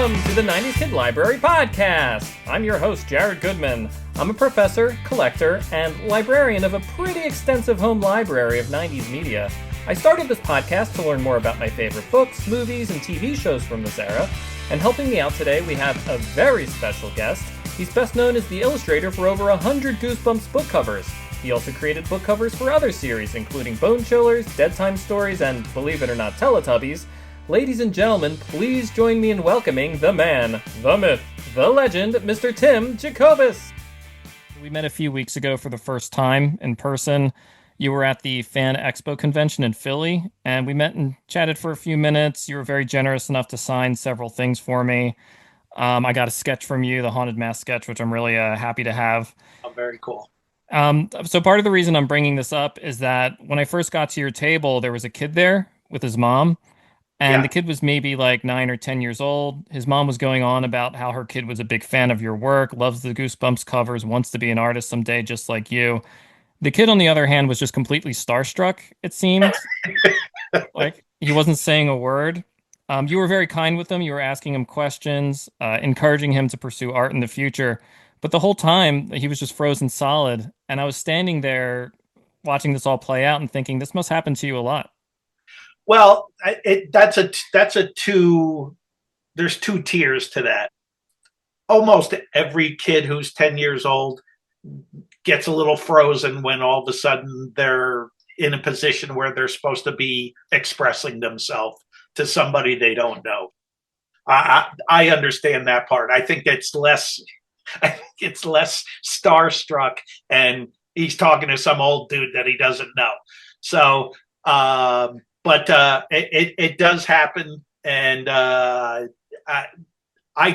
Welcome to the 90s-Kid Library Podcast. I'm your host, Jared Goodman. I'm a professor, collector, and librarian of a pretty extensive home library of 90s media. I started this podcast to learn more about my favorite books, movies, and TV shows from this era. And helping me out today, we have a very special guest. He's best known as the illustrator for over 100 Goosebumps book covers. He also created book covers for other series, including Bone Chillers, Dead Time Stories, and, believe it or not, Teletubbies. Ladies and gentlemen, please join me in welcoming the man, the myth, the legend, Mr. Tim Jacobus. We met a few weeks ago for the first time in person. You were at the Fan Expo convention in Philly, and we met and chatted for a few minutes. You were very generous enough to sign several things for me. I got a sketch from you, the Haunted Mask sketch, which I'm really happy to have. Oh, very cool. So part of the reason I'm bringing this up is that when I first got to your table, there was a kid there with his mom. And the kid was maybe like 9 or 10 years old. His mom was going on about how her kid was a big fan of your work, loves the Goosebumps covers, wants to be an artist someday just like you. The kid, on the other hand, was just completely starstruck, it seemed. Like, he wasn't saying a word. You were very kind with him. You were asking him questions, encouraging him to pursue art in the future. But the whole time, he was just frozen solid. And I was standing there watching this all play out and thinking, this must happen to you a lot. Well, there's two tiers to that. Almost every kid who's 10 years old gets a little frozen when all of a sudden they're in a position where they're supposed to be expressing themselves to somebody they don't know. I understand that part. I think it's less starstruck, and he's talking to some old dude that he doesn't know. So, but it does happen, and I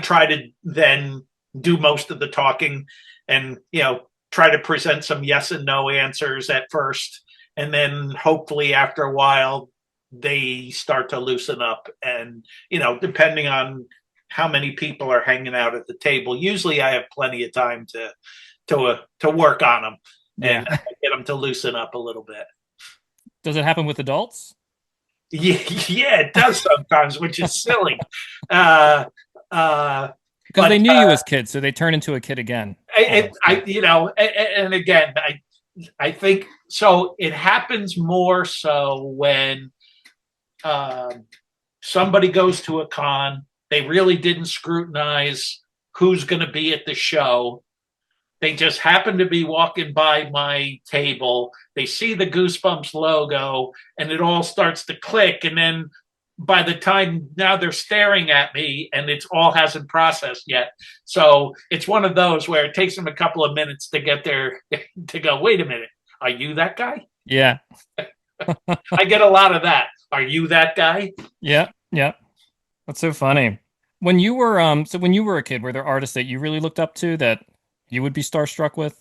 try to then do most of the talking, and try to present some yes and no answers at first, and then hopefully after a while they start to loosen up. And depending on how many people are hanging out at the table, usually I have plenty of time to work on them and get them to loosen up a little bit. Does it happen with adults? Yeah, it does sometimes, which is silly. Because they knew you as kids, so they turn into a kid again. And again, I think so. It happens more so when somebody goes to a con. They really didn't scrutinize who's going to be at the show. They just happen to be walking by my table. They see the Goosebumps logo, and it all starts to click. And then by the time now they're staring at me, and it's all hasn't processed yet. So it's one of those where it takes them a couple of minutes to get there to go, wait a minute, are you that guy? Yeah. I get a lot of that. Are you that guy? Yeah. That's so funny. When you were when you were a kid, were there artists that you really looked up to that you would be starstruck with?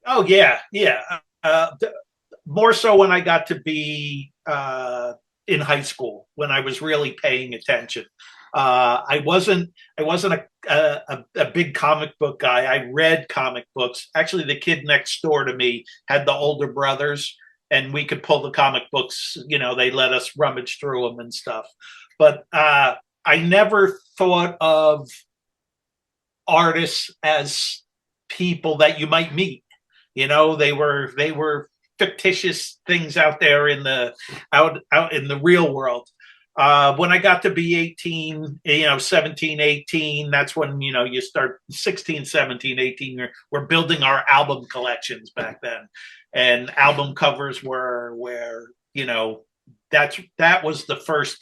Oh, yeah. More so when I got to be in high school, when I was really paying attention. I wasn't a big comic book guy. I read comic books. Actually, the kid next door to me had the older brothers, and we could pull the comic books. They let us rummage through them and stuff. But I never thought of artists as people that you might meet. They were fictitious things out there in the real world. When I got to be 18, 17, 18, that's when you start 16, 17, 18. We're building our album collections back then, and album covers were where that was the first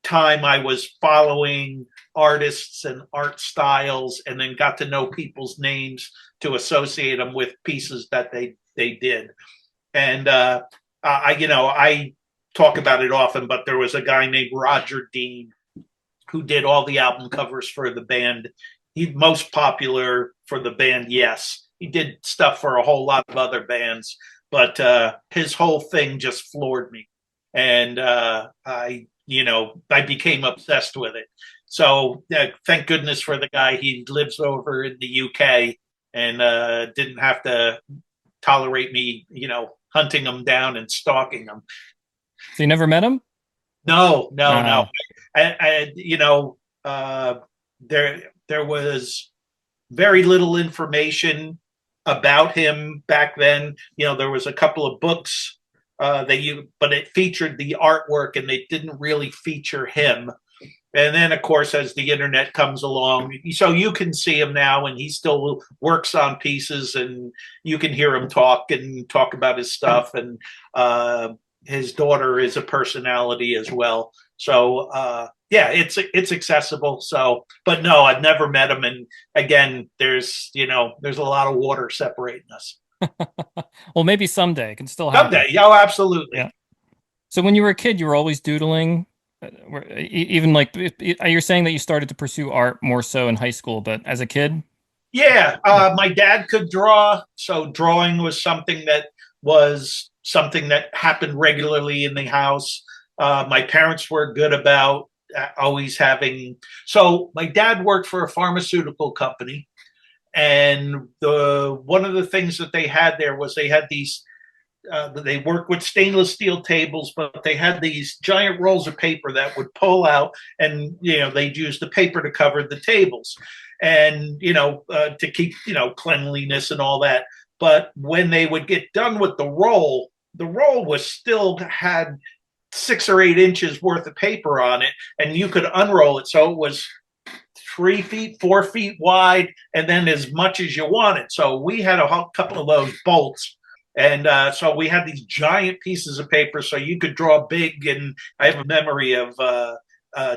time I was following artists and art styles, and then got to know people's names to associate them with pieces that they did. And I talk about it often, but there was a guy named Roger Dean who did all the album covers for the band. He's most popular for the band Yes. He did stuff for a whole lot of other bands, but his whole thing just floored me. And I became obsessed with it. So thank goodness for the guy. He lives over in the UK and didn't have to tolerate me, hunting him down and stalking him. So you never met him? No. I uh, there was very little information about him back then. There was a couple of books but it featured the artwork and they didn't really feature him. And then, of course, as the internet comes along, so you can see him now, and he still works on pieces, and you can hear him talk about his stuff. And his daughter is a personality as well. So yeah, it's accessible. So, but no, I've never met him. And again, there's a lot of water separating us. Well, maybe someday it can still happen. Someday, oh, absolutely. Yeah. So when you were a kid, you were always doodling. Even like you're saying that you started to pursue art more so in high school, but as a kid? Yeah, my dad could draw, so drawing was something that happened regularly in the house. My parents were good about always having. So my dad worked for a pharmaceutical company, and one of the things that they had there was they had these. They worked with stainless steel tables, but they had these giant rolls of paper that would pull out, and they'd use the paper to cover the tables, and to keep cleanliness and all that. But when they would get done with the roll was still had 6 or 8 inches worth of paper on it, and you could unroll it, so it was 3 feet, 4 feet wide, and then as much as you wanted. So we had a couple of those bolts. And so we had these giant pieces of paper, so you could draw big. And I have a memory of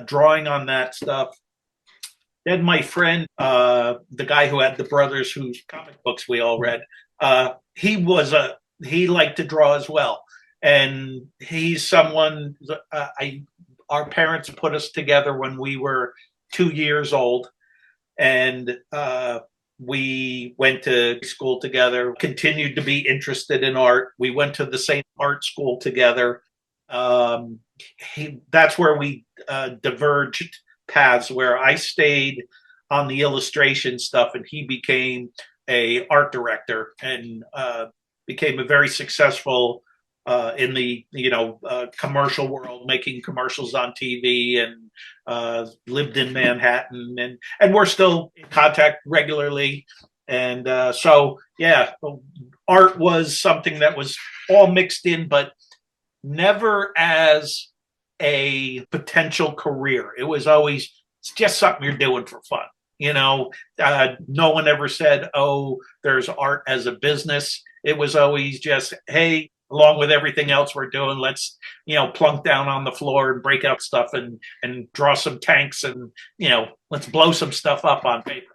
drawing on that stuff. Then my friend, the guy who had the brothers whose comic books we all read, he liked to draw as well. And he's someone our parents put us together when we were 2 years old, and we went to school together, continued to be interested in art. We went to the same art school together. That's where we diverged paths, where I stayed on the illustration stuff and he became a art director and became a very successful in the commercial world, making commercials on TV, and lived in Manhattan, and we're still in contact regularly. And so yeah, art was something that was all mixed in, but never as a potential career. It was always just something you're doing for fun. No one ever said, "Oh, there's art as a business." It was always just, "Hey, along with everything else we're doing, let's plunk down on the floor and break out stuff and draw some tanks, and let's blow some stuff up on paper."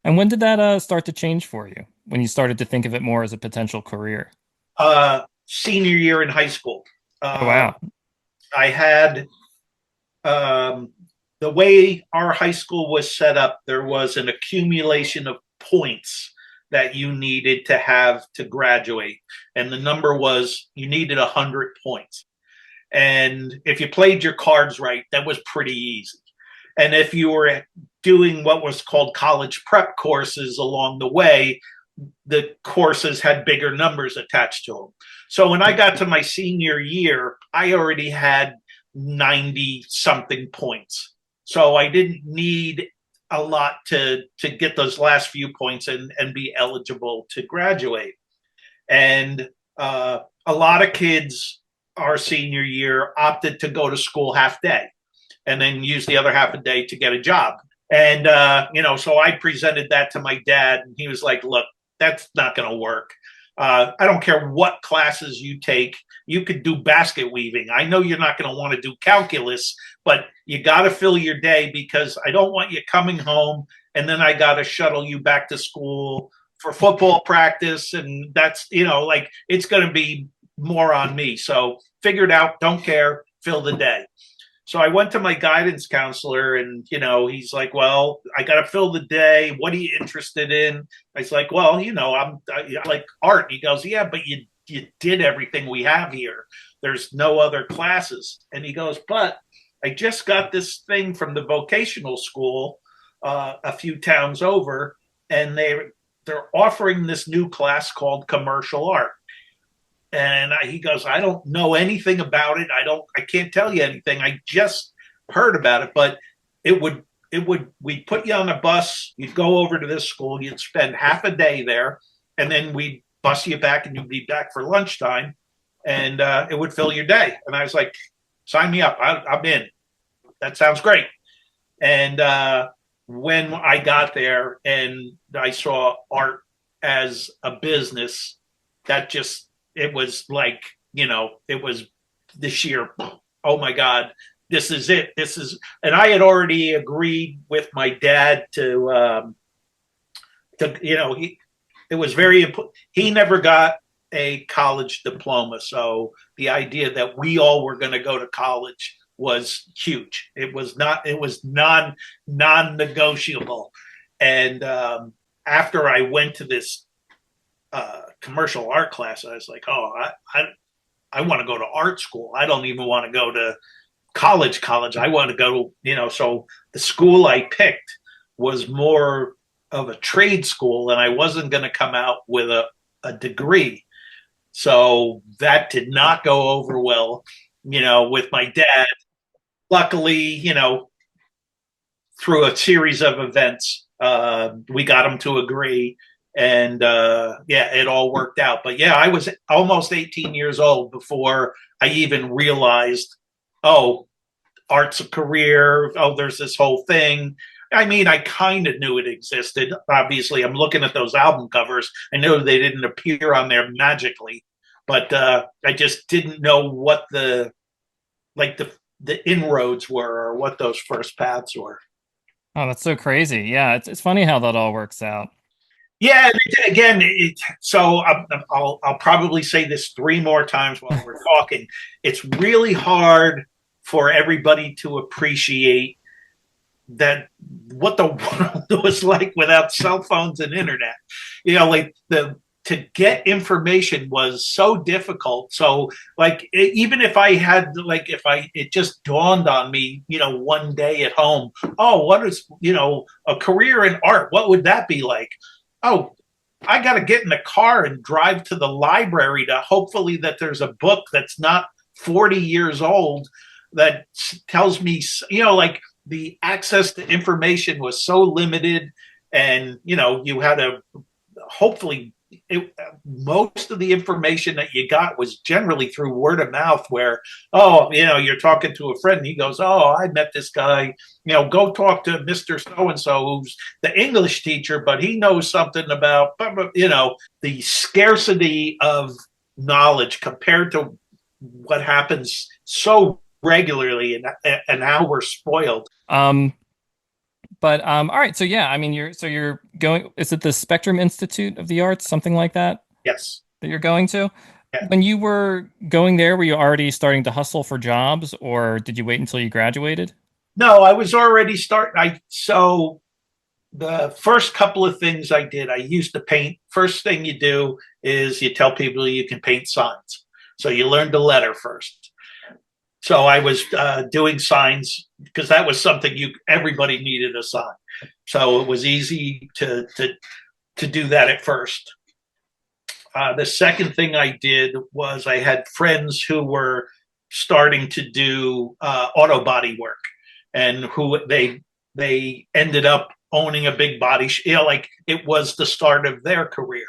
And when did that start to change for you? When you started to think of it more as a potential career? Senior year in high school. Oh, wow. I had the way our high school was set up, there was an accumulation of points that you needed to have to graduate. And the number was, you needed 100 points. And if you played your cards right, that was pretty easy. And if you were doing what was called college prep courses along the way, the courses had bigger numbers attached to them. So when I got to my senior year, I already had 90 something points. So I didn't need a lot to get those last few points and be eligible to graduate. And a lot of kids our senior year opted to go to school half day and then use the other half a day to get a job. And, so I presented that to my dad, and he was like, "Look, that's not going to work. I don't care what classes you take. You could do basket weaving. I know you're not going to want to do calculus, but you got to fill your day, because I don't want you coming home and then I got to shuttle you back to school for football practice. And that's, it's going to be more on me. So figure it out. Don't care. Fill the day." So I went to my guidance counselor, and, he's like, "Well, I got to fill the day. What are you interested in?" I was like, "Well, I like art." He goes, "Yeah, but you did everything we have here. There's no other classes." And he goes, "But I just got this thing from the vocational school a few towns over, and they're offering this new class called commercial art." And he goes, "I don't know anything about it. I can't tell you anything. I just heard about it, but it would we'd put you on a bus, you'd go over to this school, you'd spend half a day there, and then we'd bus you back and you'd be back for lunchtime, and it would fill your day. And I was like, sign me up. I'm in. That sounds great. And when I got there and I saw art as a business, that just, it was like, it was the sheer, oh my God, this is it. This is, and I had already agreed with my dad to it was very important. He never got a college diploma. So the idea that we all were going to go to college was huge. It was non-negotiable. And after I went to this commercial art class, I was like, oh, I want to go to art school. I don't even want to go to college. I want to go, so the school I picked was more of a trade school, and I wasn't going to come out with a degree. So that did not go over well, with my dad. Luckily, through a series of events, we got him to agree, and it all worked out. But yeah, I was almost 18 years old before I even realized, oh, art's a career. Oh, there's this whole thing. I mean, I kind of knew it existed. Obviously, I'm looking at those album covers. I know they didn't appear on there magically, but I just didn't know what the inroads were or what those first paths were. Oh, that's so crazy. Yeah, it's funny how that all works out. Yeah, again, so I'll probably say this 3 more times while we're talking. It's really hard for everybody to appreciate that what the world was like without cell phones and internet. To get information was so difficult. So even if I had it just dawned on me, one day at home, oh, what is, a career in art? What would that be like? Oh, I got to get in the car and drive to the library to hopefully that there's a book that's not 40 years old that tells me, the access to information was so limited, and you had to hopefully most of the information that you got was generally through word of mouth, where you're talking to a friend and he goes, oh, I met this guy, go talk to Mr. So-and-so who's the English teacher, but he knows something about the scarcity of knowledge compared to what happens so regularly and how we're spoiled. But all right, so yeah, I mean, you're going. Is it the Spectrum Institute of the Arts, something like that? Yes. That you're going to? Yeah. When you were going there, were you already starting to hustle for jobs, or did you wait until you graduated? No, I was already starting. So the first couple of things I did, I used to paint. First thing you do is you tell people you can paint signs. So you learn the letter first. So I was doing signs because that was something everybody needed a sign. So it was easy to do that at first. The second thing I did was I had friends who were starting to do auto body work, and who they ended up owning a big body. It was the start of their career.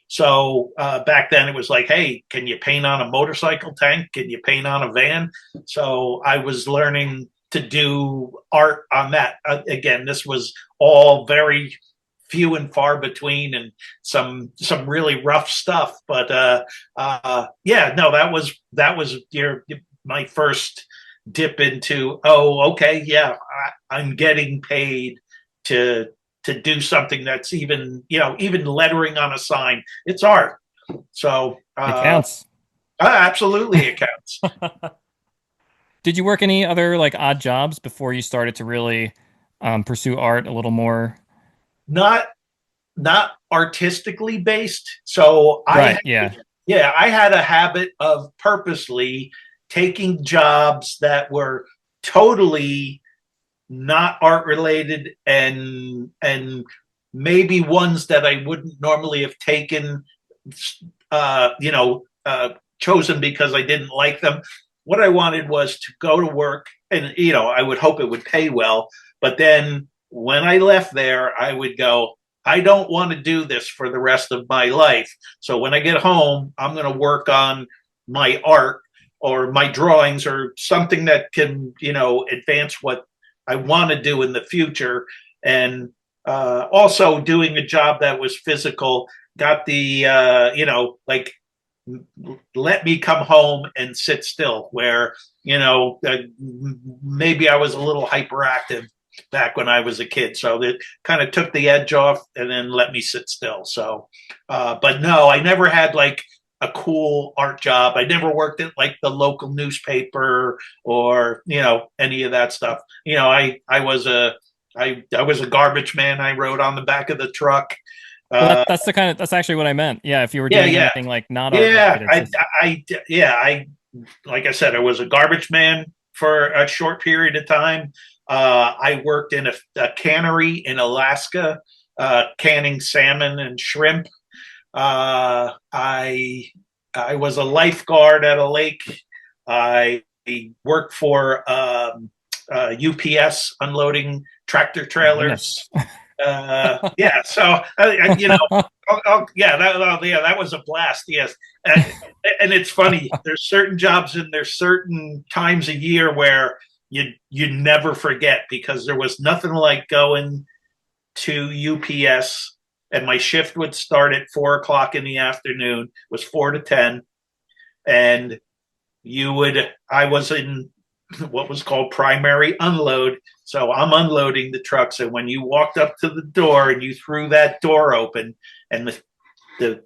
So back then it was like, hey, can you paint on a motorcycle tank? Can you paint on a van? So I was learning to do art on that. Again, this was all very few and far between, and some really rough stuff. But that was my first dip into, oh, okay, yeah, I'm getting paid to do something that's even lettering on a sign. It's art. So it counts. Absolutely, it counts. Did you work any other odd jobs before you started to really pursue art a little more? Not artistically based. So right, I had a habit of purposely taking jobs that were totally not art related, and maybe ones that I wouldn't normally have taken, chosen because I didn't like them. what I wanted was to go to work, and I would hope it would pay well. But then when I left there, I would go, I don't want to do this for the rest of my life. So when I get home, I'm going to work on my art or my drawings or something that can, advance what I want to do in the future. And also doing a job that was physical, got the, like, let me come home and sit still, where, maybe I was a little hyperactive back when I was a kid. So that kind of took the edge off and then let me sit still. So, but no, I never had like a cool art job. I never worked at like the local newspaper or, any of that stuff. I was a garbage man. I rode on the back of the truck. Well, that's actually what I meant. Yeah. If you were doing anything like not art related. I like I said, I was a garbage man for a short period of time. I worked in a cannery in Alaska, canning salmon and shrimp. I was a lifeguard at a lake. I worked for UPS unloading tractor trailers. Yeah, so that was a blast. Yes, and it's funny. There's certain jobs and there's certain times a year where you never forget, because there was nothing like going to UPS, and my shift would start at 4:00 in the afternoon. It was 4 to 10, and I was in what was called primary unload. So I'm unloading the trucks, and when you walked up to the door and you threw that door open, and the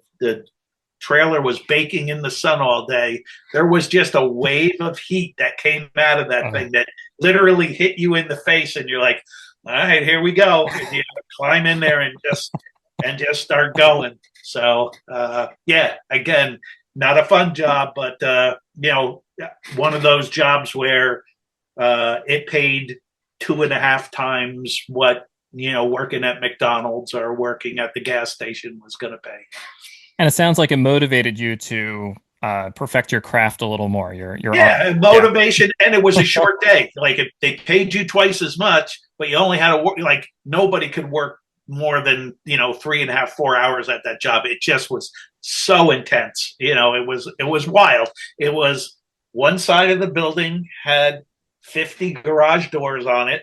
trailer was baking in the sun all day, there was just a wave of heat that came out of that thing that literally hit you in the face, and you're like, all right, here we go. And you climb in there and just start going. So again, not a fun job, but one of those jobs where it paid 2.5 times what working at McDonald's or working at the gas station was going to pay. And it sounds like it motivated you to perfect your craft a little more. Your motivation, and it was a short day. Like they paid you twice as much, but you only had to work. Like nobody could work more than 3.5, 4 hours at that job. It just was so intense. It was wild. It was one side of the building had 50 garage doors on it,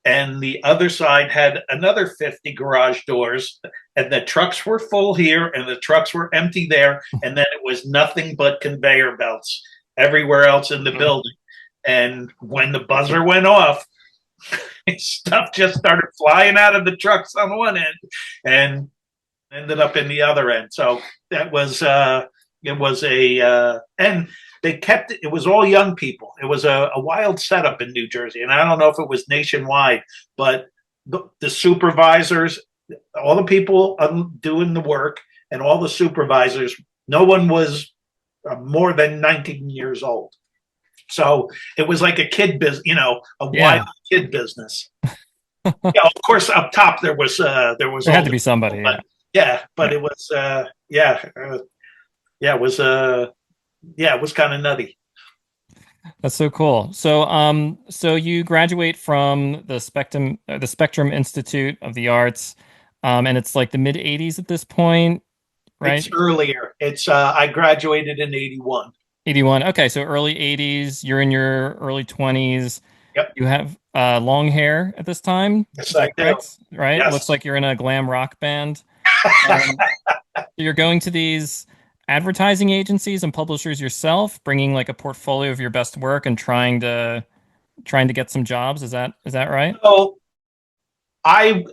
and the other side had another 50 garage doors, and the trucks were full here and the trucks were empty there, and then it was nothing but conveyor belts everywhere else in the building. And when the buzzer went off, stuff just started flying out of the trucks on one end and ended up in the other end. So that was and they kept it was all young people. It was a wild setup in New Jersey, and I don't know if it was nationwide, but the supervisors, all the people doing the work, and all the supervisors, no one was more than 19 years old. So it was like a kid business, wild kid business. Of course, up top there had to be somebody. But, it was it was kind of nutty. That's so cool. So so you graduate from the Spectrum Institute of the Arts, and it's like the mid 80s at this point, right? It's earlier. It's I graduated in 81. 81. Okay, so early 80s. You're in your early 20s. Yep. You have long hair at this time. Yes, I do. Right? Yes. It looks like you're in a glam rock band. You're going to these advertising agencies and publishers yourself, bringing like a portfolio of your best work and trying to get some jobs. Is that right? So I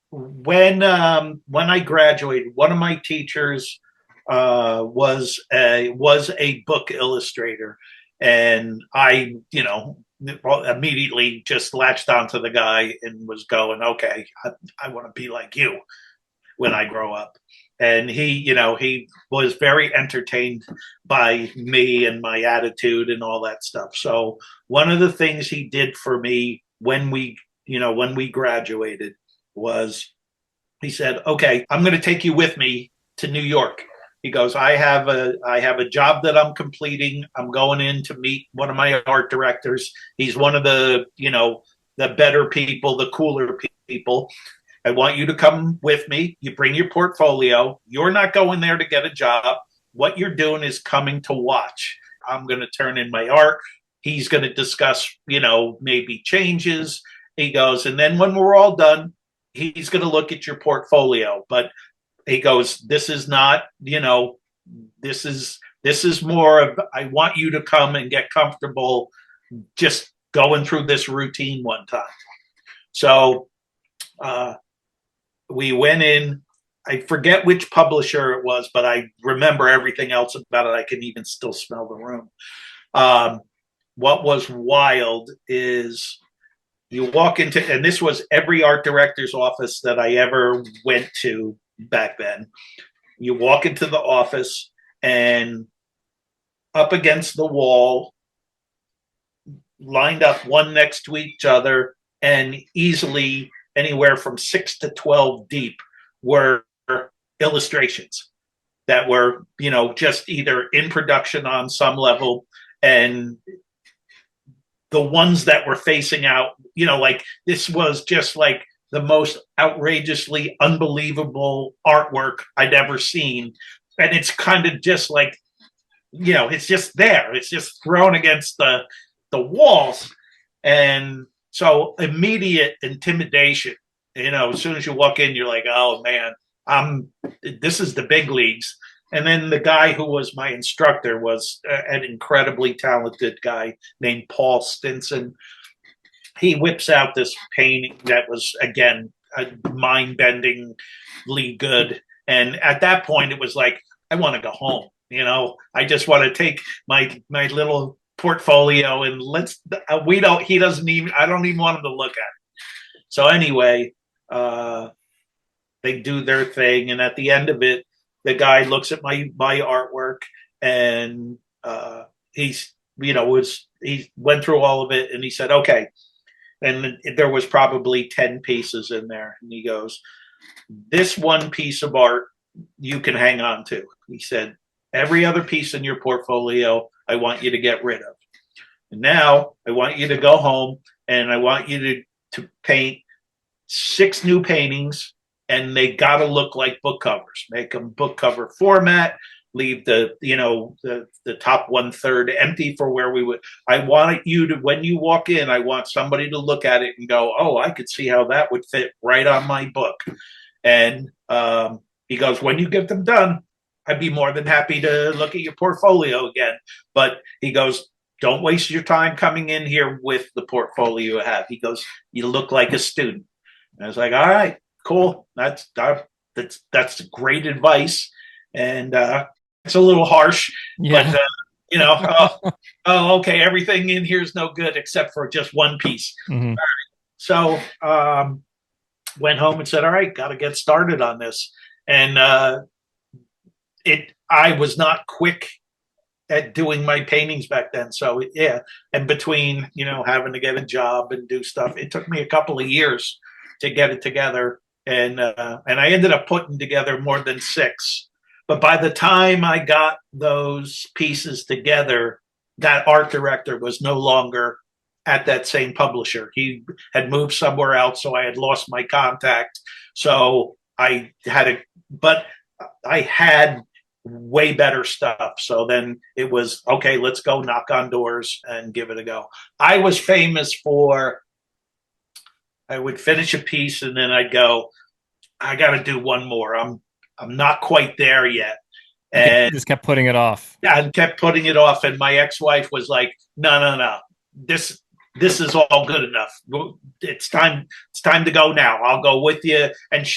when I graduated, one of my teachers was a book illustrator, and I immediately just latched onto the guy and was going, okay, I want to be like you when I grow up. And he was very entertained by me and my attitude and all that stuff. So one of the things he did for me when we graduated was he said, okay, I'm going to take you with me to New York. He goes, I have a job that I'm completing. I'm going in to meet one of my art directors. He's one of the, the better people, the cooler people. I want you to come with me. You bring your portfolio. You're not going there to get a job. What you're doing is coming to watch. I'm going to turn in my art. He's going to discuss, maybe changes. He goes, and then when we're all done, he's going to look at your portfolio. But he goes, this is not, this is more of, I want you to come and get comfortable just going through this routine one time. So we went in. I forget which publisher it was, but I remember everything else about it. I can even still smell the room. What was wild is you walk into, and this was every art director's office that I ever went to back then. You walk into the office, and up against the wall, lined up one next to each other, and easily anywhere from 6 to 12 deep were illustrations that were, just either in production on some level, and the ones that were facing out, like this was just like the most outrageously unbelievable artwork I'd ever seen. And it's kind of just like, it's just there. It's just thrown against the walls. And so immediate intimidation, as soon as you walk in, you're like, oh man, this is the big leagues. And then the guy who was my instructor was an incredibly talented guy named Paul Stinson. He whips out this painting that was, again, mind-bendingly good. And at that point, it was like, I want to go home. I just want to take my little portfolio and I don't even want him to look at it. So anyway, they do their thing. And at the end of it, the guy looks at my artwork, and he went through all of it, and he said, okay. And there was probably 10 pieces in there. And he goes, this one piece of art you can hang on to. He said, every other piece in your portfolio, I want you to get rid of. And now I want you to go home, and I want you to paint 6 new paintings, and they got to look like book covers. Make them book cover format. Leave the top 1/3 empty for where we would. I want you to, when you walk in, I want somebody to look at it and go, oh, I could see how that would fit right on my book. And he goes, when you get them done, I'd be more than happy to look at your portfolio again. But he goes, don't waste your time coming in here with the portfolio you have. He goes, you look like a student. And I was like, all right, cool. That's great advice. And it's a little harsh, but okay, everything in here is no good except for just one piece. Mm-hmm. All right. So went home and said, all right, got to get started on this. And I was not quick at doing my paintings back then. So yeah, and between having to get a job and do stuff, it took me a couple of years to get it together. And I ended up putting together more than 6. But by the time I got those pieces together, that art director was no longer at that same publisher. He had moved somewhere else, so I had lost my contact. So I had way better stuff. So then it was, okay, let's go knock on doors and give it a go. I was famous for, I would finish a piece and then I'd go, I got to do one more. I'm not quite there yet. And just kept putting it off. Yeah, I kept putting it off. And my ex-wife was like, no. This is all good enough. It's time to go now. I'll go with you. And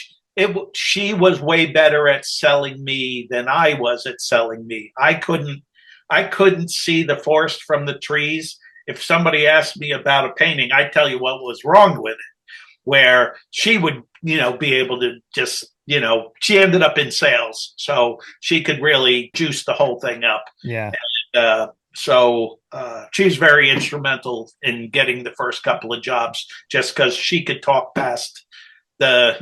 she was way better at selling me than I was at selling me. I couldn't see the forest from the trees. If somebody asked me about a painting, I'd tell you what was wrong with it. Where she would, be able to just, she ended up in sales, so she could really juice the whole thing up. Yeah. And, so she's very instrumental in getting the first couple of jobs, just because she could talk past the,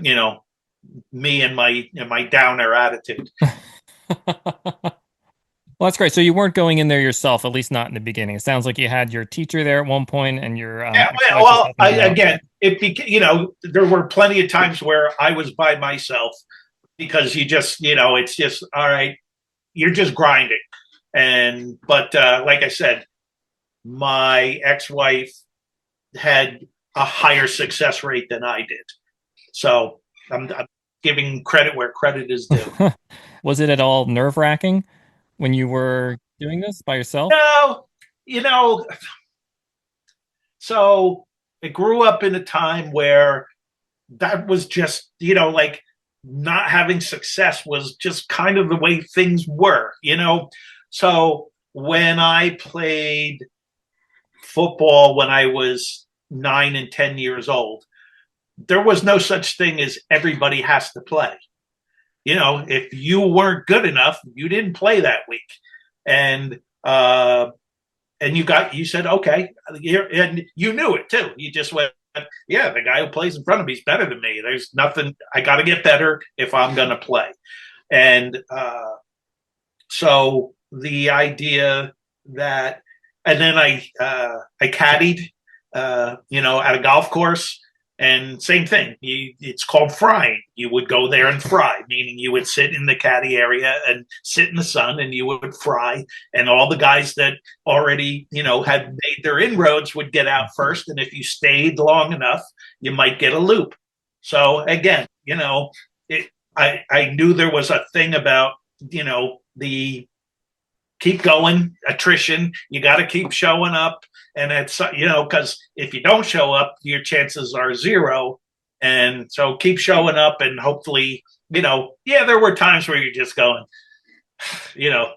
me and my downer attitude. Well, that's great. So you weren't going in there yourself, at least not in the beginning. It sounds like you had your teacher there at one point, and your Yeah, ex-wife was well, helping you out. again, there were plenty of times where I was by myself because it's just all right. You're just grinding, but like I said, my ex-wife had a higher success rate than I did, so I'm giving credit where credit is due. Was it at all nerve-wracking when you were doing this by yourself? No, you know, so I grew up in a time where that was just, like not having success was just kind of the way things were. So when I played football when I was 9 and 10 years old, there was no such thing as everybody has to play. If you weren't good enough, you didn't play that week. And, you said, okay, and you knew it too. You just went, yeah, the guy who plays in front of me is better than me. There's nothing, I got to get better if I'm going to play. And so the idea that, and then I caddied, at a golf course. And same thing, it's called frying. You would go there and fry, meaning you would sit in the caddy area and sit in the sun and you would fry. And all the guys that already, had made their inroads would get out first. And if you stayed long enough, you might get a loop. So again, I knew there was a thing about, the keep going, attrition. You got to keep showing up. And it's, because if you don't show up, your chances are zero. And so keep showing up and hopefully, there were times where you're just going,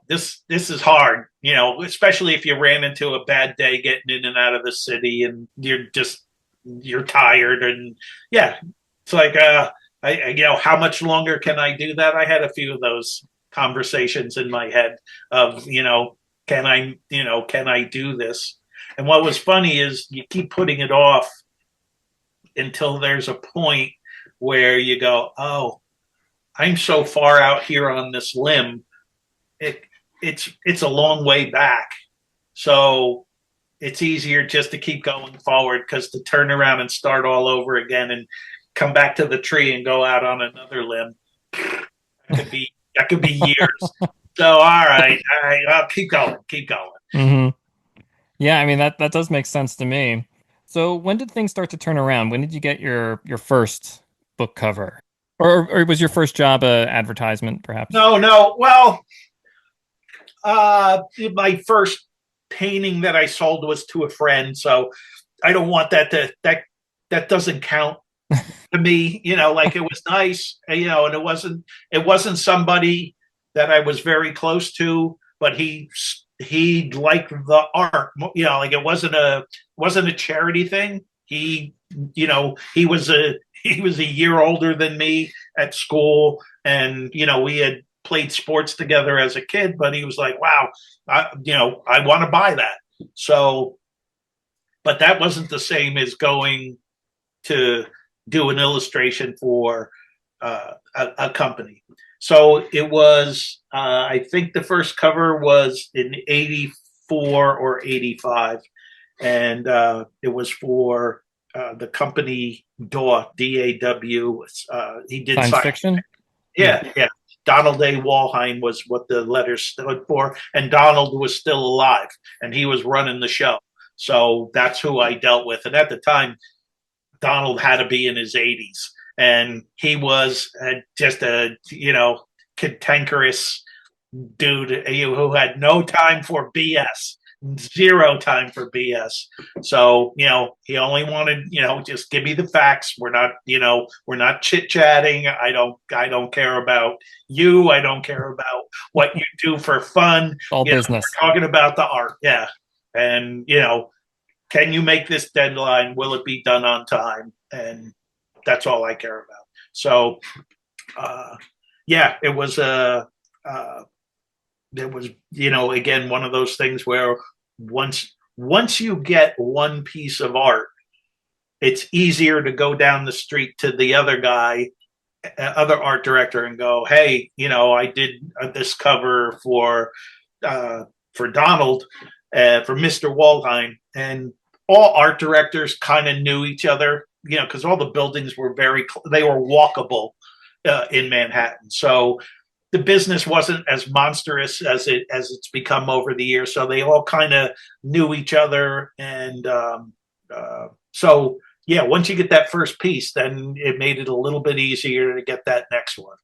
this is hard, especially if you ran into a bad day getting in and out of the city and you're tired. And yeah, it's like, how much longer can I do that? I had a few of those conversations in my head of, can I do this? And what was funny is you keep putting it off until there's a point where you go, oh, I'm so far out here on this limb. It's a long way back. So it's easier just to keep going forward, because to turn around and start all over again and come back to the tree and go out on another limb, that could be years. So all right, I'll keep going. Mm-hmm. Yeah, I mean that does make sense to me. So when did things start to turn around? When did you get your first book cover? Or was your first job a advertisement, perhaps? No. Well, my first painting that I sold was to a friend, so I don't want that doesn't count to me. Like it was nice, and it wasn't somebody that I was very close to, but he liked the art. Like it wasn't a charity thing. He was a year older than me at school, and we had played sports together as a kid. But he was like, "Wow, I want to buy that." So, but that wasn't the same as going to do an illustration for a company. So it was, I think the first cover was in 84 or 85. And it was for the company DAW, DAW. He did Science fiction? Yeah. Donald A. Walheim was what the letters stood for. And Donald was still alive and he was running the show. So that's who I dealt with. And at the time, Donald had to be in his 80s. And he was just a, cantankerous dude who had no time for BS, zero time for BS. So, he only wanted, just give me the facts. We're not chit chatting. I don't care about you. I don't care about what you do for fun. All business. We're talking about the art. Yeah. And, can you make this deadline? Will it be done on time? And that's all I care about. So, it was there was, again, one of those things where once you get one piece of art, it's easier to go down the street to the other guy other art director and go, hey, I did this cover for Donald, for Mr. Waldheim, and all art directors kind of knew each other, because all the buildings were they were walkable in Manhattan. So the business wasn't as monstrous as it's become over the years. So they all kind of knew each other, and so yeah, once you get that first piece, then it made it a little bit easier to get that next one.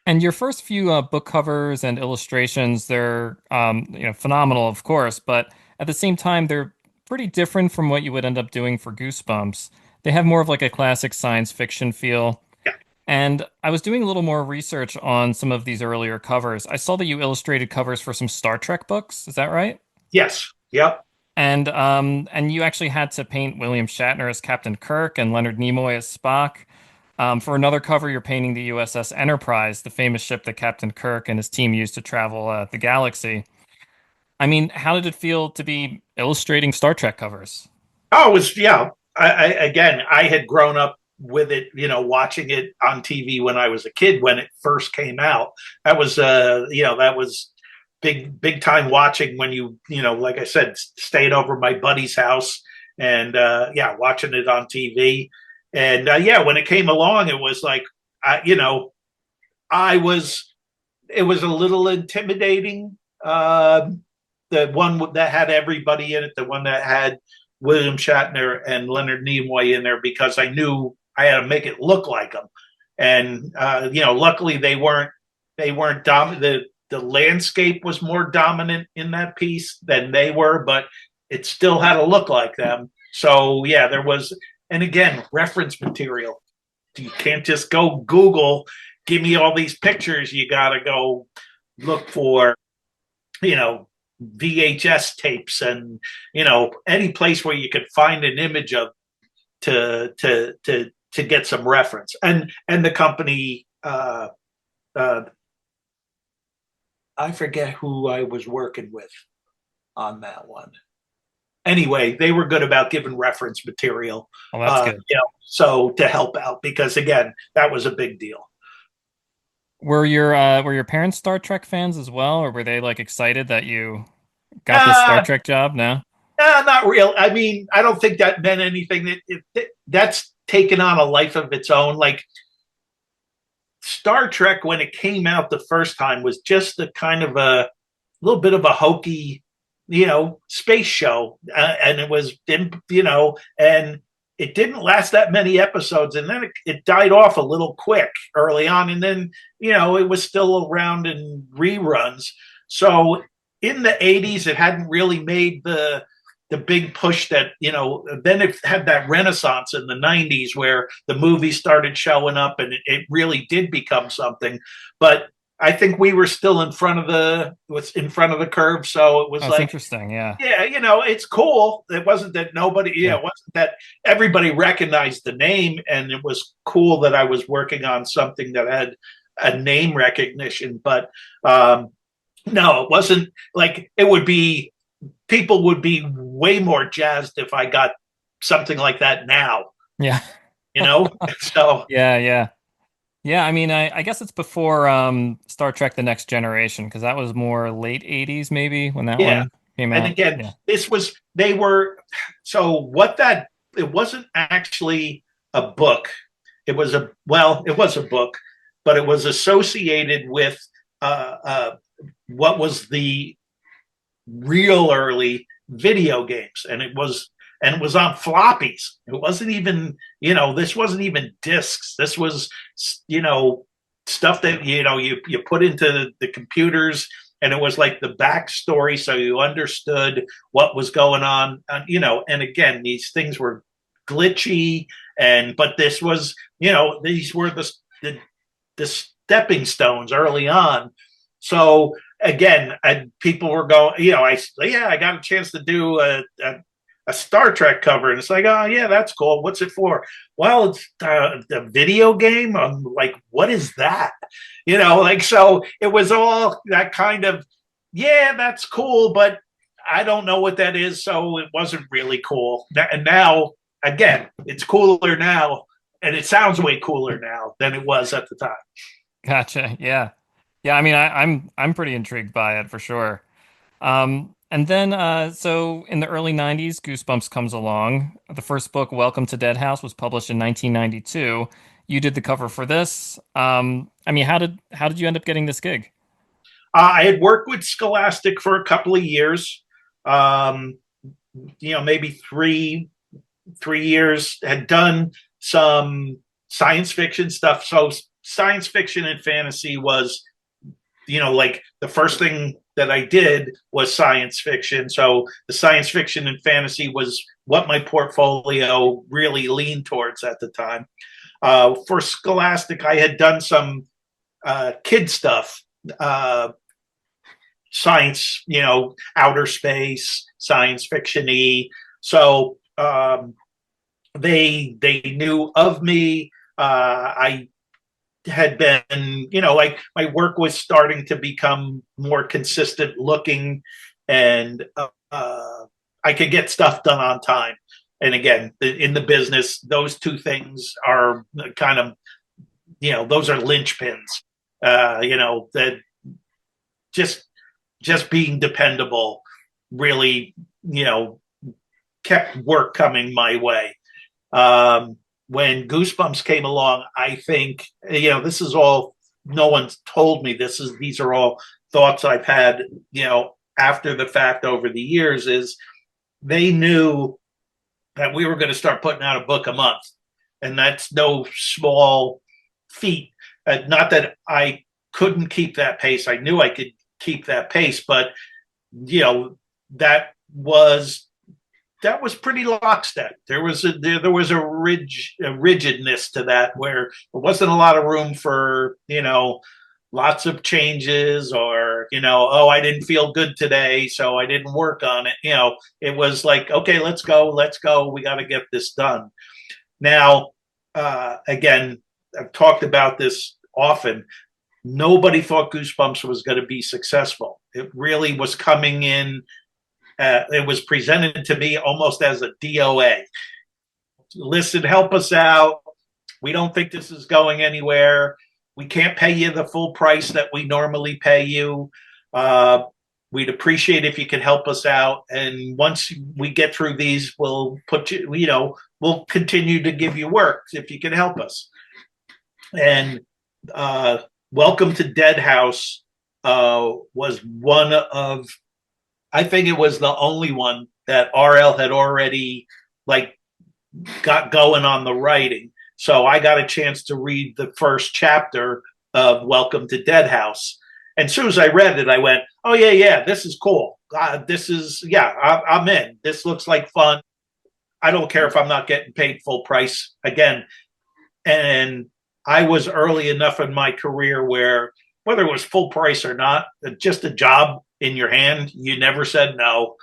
And your first few book covers and illustrations, they're phenomenal, of course, but at the same time, they're pretty different from what you would end up doing for Goosebumps. They have more of like a classic science fiction feel. Yeah. And I was doing a little more research on some of these earlier covers. I saw that you illustrated covers for some Star Trek books. Is that right? Yes. Yep. And you actually had to paint William Shatner as Captain Kirk and Leonard Nimoy as Spock. For another cover, you're painting the USS Enterprise, the famous ship that Captain Kirk and his team used to travel the galaxy. I mean, how did it feel to be illustrating Star Trek covers? Oh, it was, yeah. Again, I had grown up with it, watching it on TV when I was a kid when it first came out. That was, that was big time watching when like I said, stayed over my buddy's house and watching it on TV. And when it came along, it was like, it was a little intimidating. The one that had everybody in it, the one that had William Shatner and Leonard Nimoy in there, because I knew I had to make it look like them. And, luckily they weren't dominant. The landscape was more dominant in that piece than they were, but it still had to look like them. So yeah, there was, and again, reference material. You can't just go Google, give me all these pictures. You got to go look for, VHS tapes and, any place where you could find an image of to get some reference. And the company, I forget who I was working with on that one. Anyway, they were good about giving reference material. Oh, that's good. So to help out, because again, that was a big deal. Were your parents Star Trek fans as well, or were they like excited that you got this Star Trek job? No, not real. I mean, I don't think that meant anything. That's taken on a life of its own. Like Star Trek, when it came out the first time, was just a kind of a little bit of a hokey, space show, and it was, and it didn't last that many episodes, and then it died off a little quick early on, and then it was still around in reruns. So in the 80s, it hadn't really made the big push that, then it had that renaissance in the 90s where the movies started showing up and it really did become something. But I think we were still in front of the curve. So it was that's interesting. Yeah. Yeah. It's cool. It wasn't that nobody, it wasn't that everybody recognized the name, and it was cool that I was working on something that had a name recognition. But no, it wasn't like it would be. People would be way more jazzed if I got something like that now. Yeah. So yeah. I mean, I guess it's before Star Trek: The Next Generation, because that was more late 80s maybe when that one came out. And again, it wasn't actually a book. It was a book, but it was associated with what was the real early video games, and it was on floppies. It wasn't even, this wasn't even discs. This was, stuff that, you put into the computers, and it was like the backstory. So you understood what was going on, and again, these things were glitchy, but this was, these were the stepping stones early on. So again, people were going, I got a chance to do a Star Trek cover, and it's like, oh yeah, that's cool. What's it for? Well, it's the video game. I'm like, what is that? So it was all that kind of, yeah, that's cool, but I don't know what that is, so it wasn't really cool. And now, again, it's cooler now, And it sounds way cooler now than it was at the time. Gotcha. Yeah. Yeah. I mean, I'm pretty intrigued by it for sure. And then, so in the early 90s, Goosebumps comes along. The first book, Welcome to Dead House, was published in 1992. You did the cover for this. I mean, how did you end up getting this gig? I had worked with Scholastic for a couple of years. Um, maybe three years. Had done some science fiction stuff. So science fiction and fantasy was, like the first thing that I did was science fiction. So the science fiction and fantasy was what my portfolio really leaned towards at the time. For Scholastic, I had done some kid stuff, science, outer space, science fiction-y. So they knew of me. I had been, like my work was starting to become more consistent looking, and I could get stuff done on time. And again, in the business, those two things are kind of, those are linchpins. That just being dependable really, kept work coming my way. When Goosebumps came along, I think, this is all, no one's told me this, these are all thoughts I've had, after the fact over the years, is they knew that we were going to start putting out a book a month. And that's no small feat. Not that I couldn't keep that pace. I knew I could keep that pace, but, that was pretty lockstep. There was a rigidness to that, where there wasn't a lot of room for, lots of changes, or, oh, I didn't feel good today, so I didn't work on it. It was like, okay, let's go. We got to get this done. Now, again, I've talked about this often. Nobody thought Goosebumps was going to be successful. It really was coming in. It was presented to me almost as a DOA. Listen, help us out. We don't think this is going anywhere. We can't pay you the full price that we normally pay you. We'd appreciate if you could help us out. And once we get through these, we'll put you, we'll continue to give you work if you can help us. And Welcome to Dead House was one of, I think it was the only one that RL had already got going on the writing. So I got a chance to read the first chapter of Welcome to Dead House. And as soon as I read it, I went, oh, yeah, this is cool. I'm in. This looks like fun. I don't care if I'm not getting paid full price again. And I was early enough in my career where, whether it was full price or not, just a job in your hand, you never said no.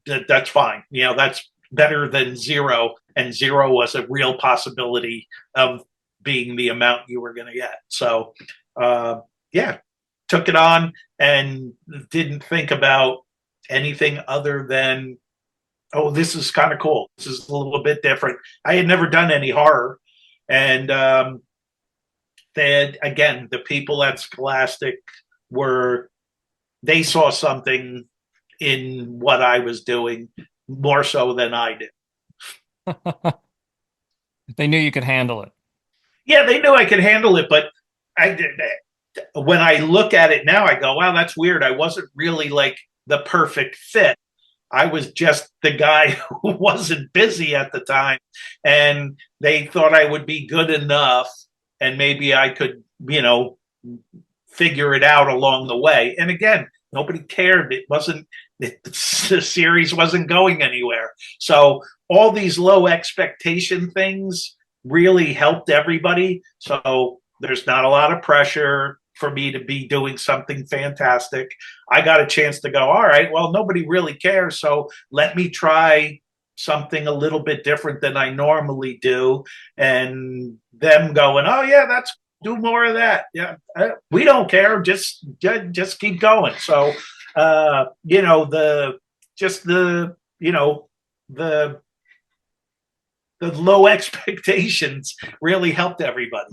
That's fine. That's better than zero. And zero was a real possibility of being the amount you were going to get. So, took it on and didn't think about anything other than, oh, this is kind of cool. This is a little bit different. I had never done any horror. And again, the people at Scholastic they saw something in what I was doing more so than I did. They knew you could handle it. Yeah, they knew I could handle it, but when I look at it now, I go, wow, that's weird. I wasn't really like the perfect fit. I was just the guy who wasn't busy at the time, and they thought I would be good enough, and maybe I could, figure it out along the way. And again, nobody cared. The series wasn't going anywhere. So all these low expectation things really helped everybody. So there's not a lot of pressure for me to be doing something fantastic. I got a chance to go, all right, well, nobody really cares. So let me try something a little bit different than I normally do. And them going, oh yeah, that's, do more of that. Yeah. We don't care. Just keep going. So, the the low expectations really helped everybody.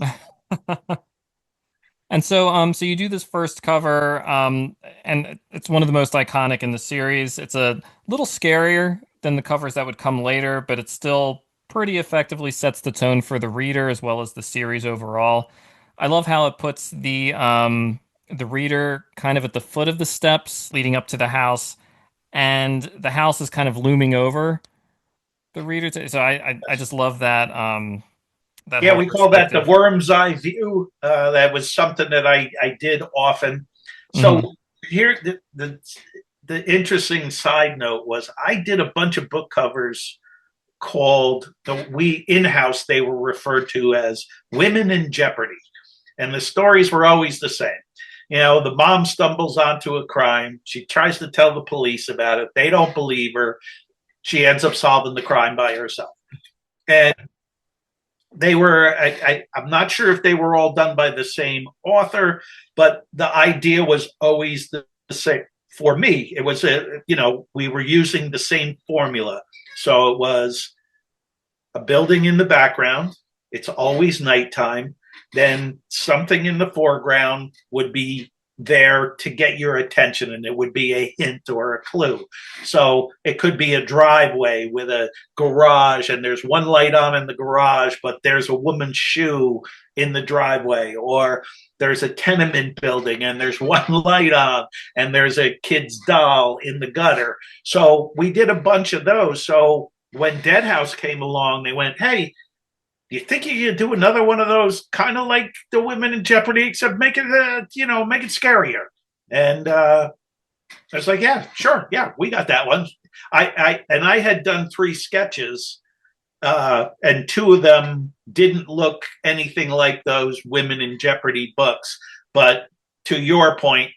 And so you do this first cover, and it's one of the most iconic in the series. It's a little scarier than the covers that would come later, but it still pretty effectively sets the tone for the reader as well as the series overall. I love how it puts the reader kind of at the foot of the steps leading up to the house, and the house is kind of looming over the reader. So I just love that that Yeah, whole we call that the perspective. worm's eye view. That was something that I did often. Hmm. So here, the interesting side note was I did a bunch of book covers called we in-house they were referred to as Women in Jeopardy, and the stories were always the same. The mom stumbles onto a crime. She tries to tell the police about it. They don't believe her. She ends up solving the crime by herself. And they were, I'm not sure if they were all done by the same author, but the idea was always the same. For me, it was, we were using the same formula. So it was a building in the background. It's always nighttime. Then something in the foreground would be there to get your attention, and it would be a hint or a clue. So it could be a driveway with a garage, and there's one light on in the garage, but there's a woman's shoe in the driveway, or there's a tenement building and there's one light on and there's a kid's doll in the gutter. So we did a bunch of those. So when Dead House came along, they went, hey, do you think you could do another one of those, kind of like the Women in Jeopardy, except make it, make it scarier? And I was like, yeah, sure, yeah, we got that one. I had done 3 sketches, and 2 of them didn't look anything like those Women in Jeopardy books. But to your point,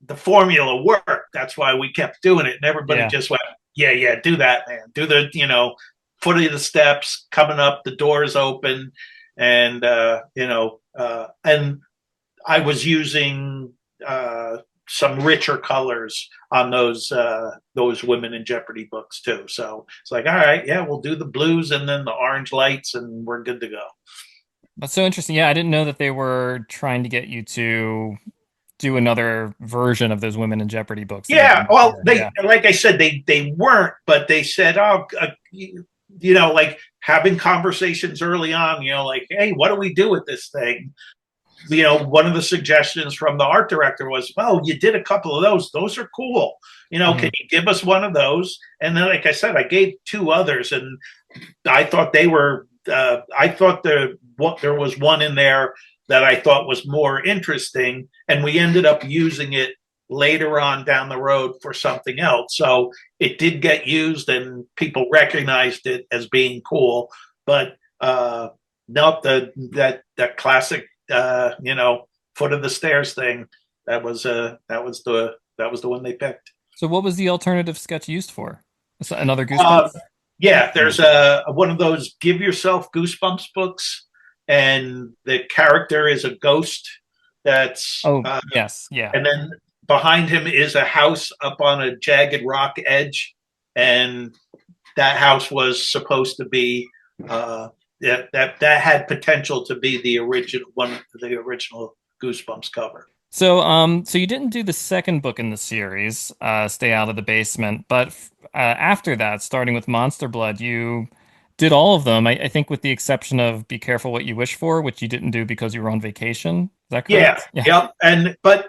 the formula worked. That's why we kept doing it, and everybody just went, yeah, do that, man. Do the, foot of the steps coming up, the doors open, and and I was using some richer colors on those Women in Jeopardy books too. So it's like, all right, yeah, we'll do the blues and then the orange lights, and we're good to go. That's so interesting. Yeah, I didn't know that they were trying to get you to do another version of those Women in Jeopardy books that you Yeah, did well, before. they Yeah. like I said, they weren't, but they said, oh, like having conversations early on, like, hey, what do we do with this thing? One of the suggestions from the art director was, well, you did a couple of those. Those are cool. Can you give us one of those? And then, like I said, I gave 2 others, and I thought they were, I thought there was one in there that I thought was more interesting, and we ended up using it later on down the road for something else. So it did get used, and people recognized it as being cool. But nope, that classic, foot of the stairs thing, that was the one they picked. So what was the alternative sketch used for? Another Uh, Goosebumps? yeah, there's one of those Give Yourself Goosebumps books, and the character is a ghost. That's Oh, yes. Yeah. and then behind him is a house up on a jagged rock edge, and that house was supposed to be that had potential to be the original Goosebumps cover. So you didn't do the second book in the series, Stay Out of the Basement, but after that, starting with Monster Blood, you did all of them. I think with the exception of Be Careful What You Wish For, which you didn't do because you were on vacation. Is that correct? Yeah, yep. But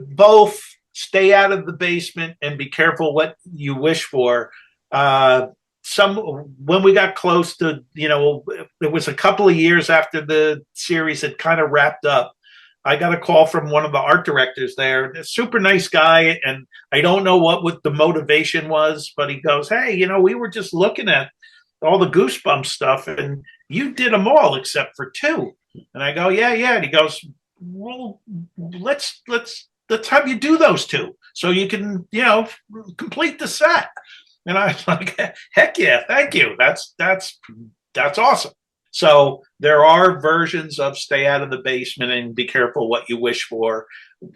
both Stay Out of the Basement and Be Careful What You Wish For. Some when we got close to, it was a couple of years after the series had kind of wrapped up. I got a call from one of the art directors there, a super nice guy, and I don't know what the motivation was, but he goes, "Hey, we were just looking at all the Goosebumps stuff, and you did them all except for 2." And I go, "Yeah." And he goes, "Well, let's have you do those 2 so you can, complete the set." And I was like, "Heck yeah, thank you. That's awesome." So there are versions of Stay Out of the Basement and Be Careful What You Wish For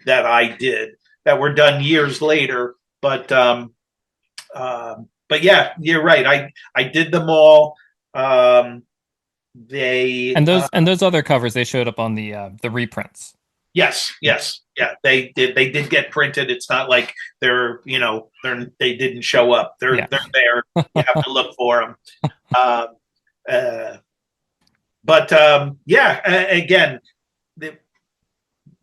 that I did that were done years later. But yeah, you're right. I did them all. They And those other covers, they showed up on the reprints. Yes, yes, yeah. They did get printed. It's not like they didn't show up. They're Yeah. they're there. You have to look for them. Um, uh, but yeah, again, the,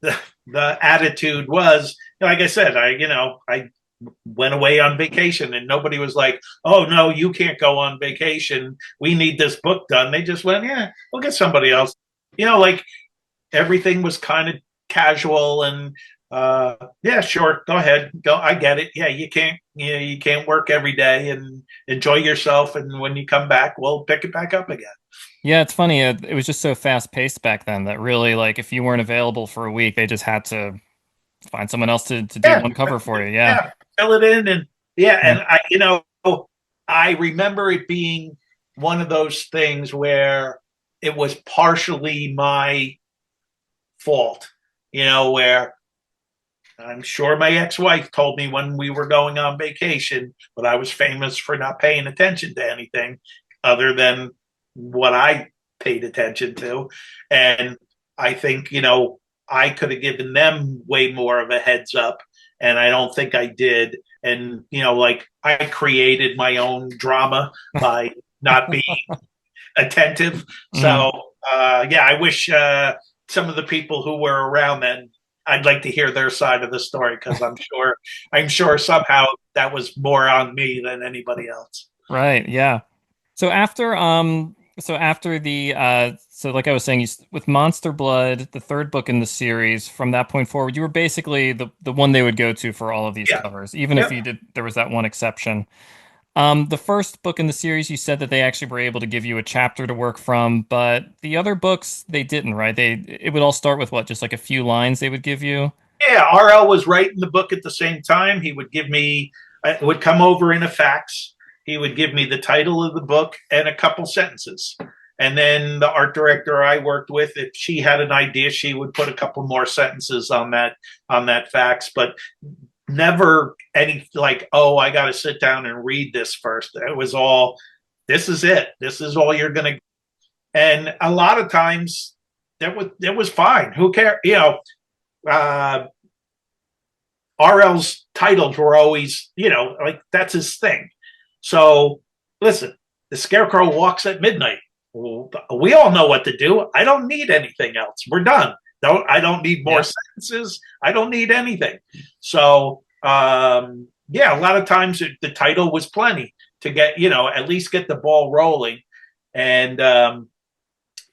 the attitude was, like I said, I went away on vacation and nobody was like, oh no, you can't go on vacation, we need this book done. They just went, yeah, we'll get somebody else. Like everything was kind of casual and yeah, sure, go ahead, go, I get it. Yeah, you can't work every day and enjoy yourself, and when you come back we'll pick it back up again. Yeah, it's funny. It was just so fast paced back then that really, like, if you weren't available for a week, they just had to find someone else to do Yeah, one cover for you. Yeah. fill it in. And yeah, Yeah. and I remember it being one of those things where it was partially my fault, where I'm sure my ex-wife told me when we were going on vacation, but I was famous for not paying attention to anything other than what I paid attention to. And I think, I could have given them way more of a heads up, and I don't think I did. And, like, I created my own drama by not being attentive. So, yeah, I wish some of the people who were around then, I'd like to hear their side of the story, because I'm sure somehow that was more on me than anybody else. Right. Yeah. So after so like I was saying, with Monster Blood, the third book in the series, from that point forward, you were basically the one they would go to for all of these Yeah. covers, even if there was that one exception. The first book in the series, you said that they actually were able to give you a chapter to work from, but the other books they didn't, right? It would all start with what, just like a few lines they would give you? Yeah, RL was writing the book at the same time. He would give me, it would come over in a fax. He would give me the title of the book and a couple sentences. And then the art director I worked with, if she had an idea, she would put a couple more sentences on that fax. But never any like, oh, I got to sit down and read this first. It was all, this is it. This is all you're going to. And a lot of times it was fine. Who cares? RL's titles were always, like, that's his thing. So listen, the Scarecrow walks at midnight. We all know what to do. I don't need anything else. We're done. I don't need more sentences. I don't need anything. So yeah, a lot of times the title was plenty to get, at least get the ball rolling. And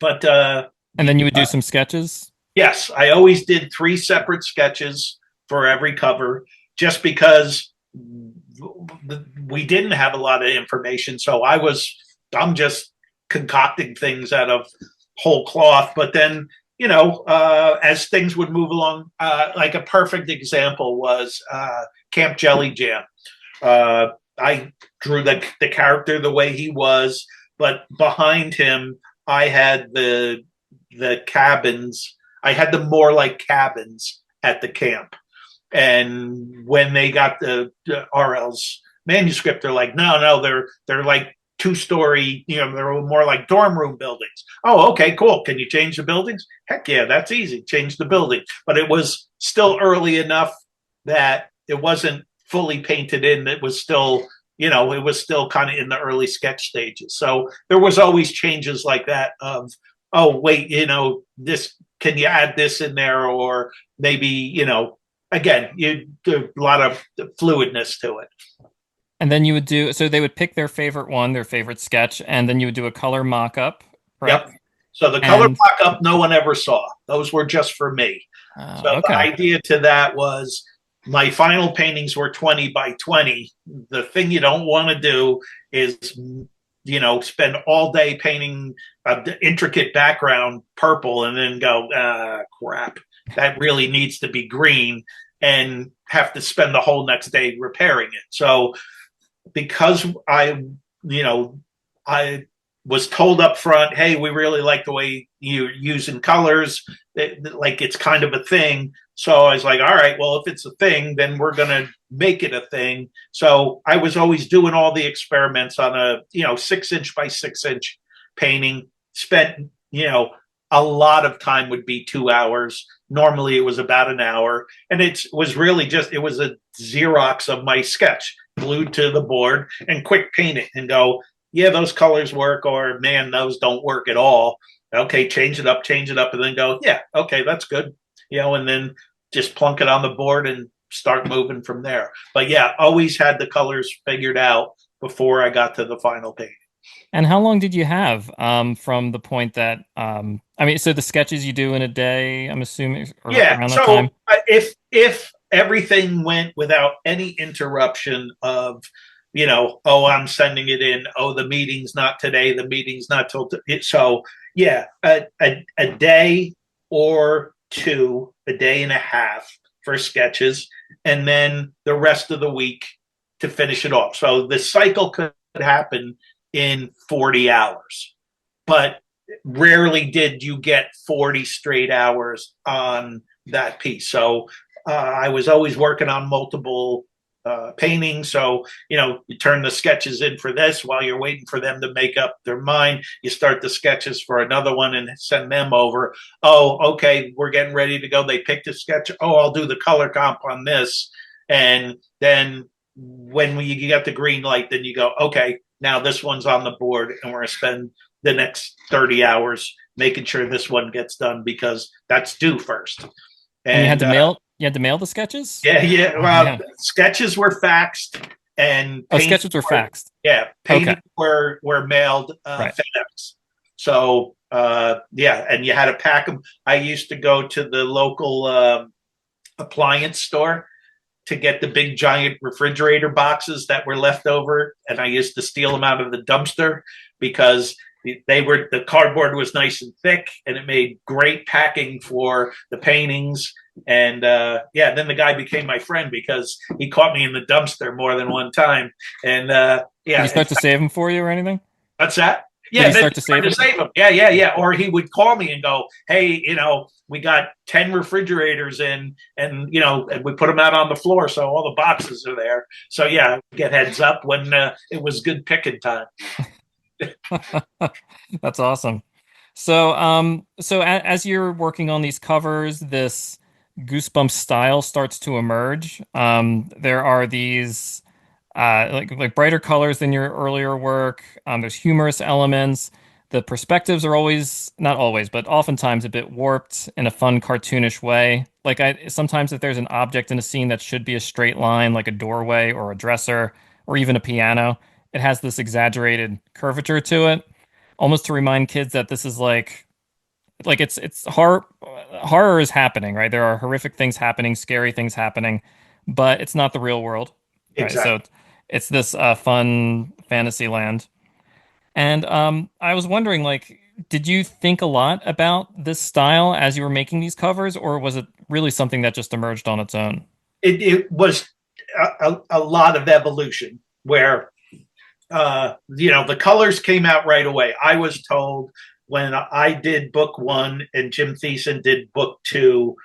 but And then you would do some sketches? Yes, I always did 3 separate sketches for every cover, just because we didn't have a lot of information. So I'm just concocting things out of whole cloth. But then, as things would move along, like a perfect example was Camp Jelly Jam. I drew the character the way he was, but behind him, I had the cabins. I had them more like cabins at the camp. And when they got the RL's manuscript, they're like, no, they're like 2-story, they're more like dorm room buildings. Oh, okay, cool. Can you change the buildings? Heck yeah, that's easy. Change the building. But it was still early enough that it wasn't fully painted in. It was still, it was still kind of in the early sketch stages. So there was always changes like that of, oh, wait, this, can you add this in there? Or maybe, again, you do a lot of fluidness to it. And then you would so they would pick their favorite one, their favorite sketch, and then you would do a color mock-up, right? Yep. So the color mock-up, no one ever saw. Those were just for me. So okay. The idea to that was, my final paintings were 20 by 20. The thing you don't want to do is, spend all day painting an intricate background purple and then go, crap, that really needs to be green, and have to spend the whole next day repairing it. So because I was told up front, hey, we really like the way you're using colors, like it's kind of a thing. So I was like, all right, well, if it's a thing, then we're going to make it a thing. So I was always doing all the experiments on a 6-inch by 6-inch painting, spent, a lot of time would be 2 hours. Normally it was about an hour. And it was really it was a Xerox of my sketch glued to the board and quick paint it and go, yeah, those colors work, or man, those don't work at all. Okay, change it up, and then go, yeah, okay, that's good. And then just plunk it on the board and start moving from there. But yeah, always had the colors figured out before I got to the final paint. And how long did you have from the point that so the sketches you do in a day, I'm assuming, Yeah. around that So time? if everything went without any interruption of, oh, I'm sending it in. Oh, the meeting's not today. The meeting's not till. So yeah, a day or two, a day and a half for sketches, and then the rest of the week to finish it off. So the cycle could happen in 40 hours, but rarely did you get 40 straight hours on that piece. So I was always working on multiple paintings. So, you turn the sketches in for this while you're waiting for them to make up their mind. You start the sketches for another one and send them over. Oh, okay, we're getting ready to go. They picked a sketch. Oh, I'll do the color comp on this. And then when you get the green light, then you go, okay, now this one's on the board and we're going to spend the next 30 hours making sure this one gets done because that's due first. And you had to mail the sketches? Yeah. Well, sketches were faxed and sketches were faxed. Yeah. Paintings were mailed right. FedEx. So and you had to pack them. I used to go to the local appliance store to get the big giant refrigerator boxes that were left over. And I used to steal them out of the dumpster because the cardboard was nice and thick and it made great packing for the paintings. And then the guy became my friend because he caught me in the dumpster more than one time. And Did he start to save them for you or anything? What's that? Yeah, Did he start to save them? Yeah. Or he would call me and go, hey, we got 10 refrigerators in and we put them out on the floor. So all the boxes are there. So yeah, get heads up when it was good picking time. That's awesome. So, as you're working on these covers, this Goosebumps style starts to emerge. There are these like brighter colors than your earlier work. There's humorous elements. The perspectives are not always, but oftentimes a bit warped in a fun, cartoonish way. Like sometimes if there's an object in a scene that should be a straight line, like a doorway or a dresser or even a piano, it has this exaggerated curvature to it, almost to remind kids that this is like it's horror is happening, right? There are horrific things happening, scary things happening, but it's not the real world. Exactly. Right? So it's this fun fantasy land. And I was wondering, did you think a lot about this style as you were making these covers, or was it really something that just emerged on its own? It was a lot of evolution where, the colors came out right away. I was told when I did book one and Jim Thiessen did book two,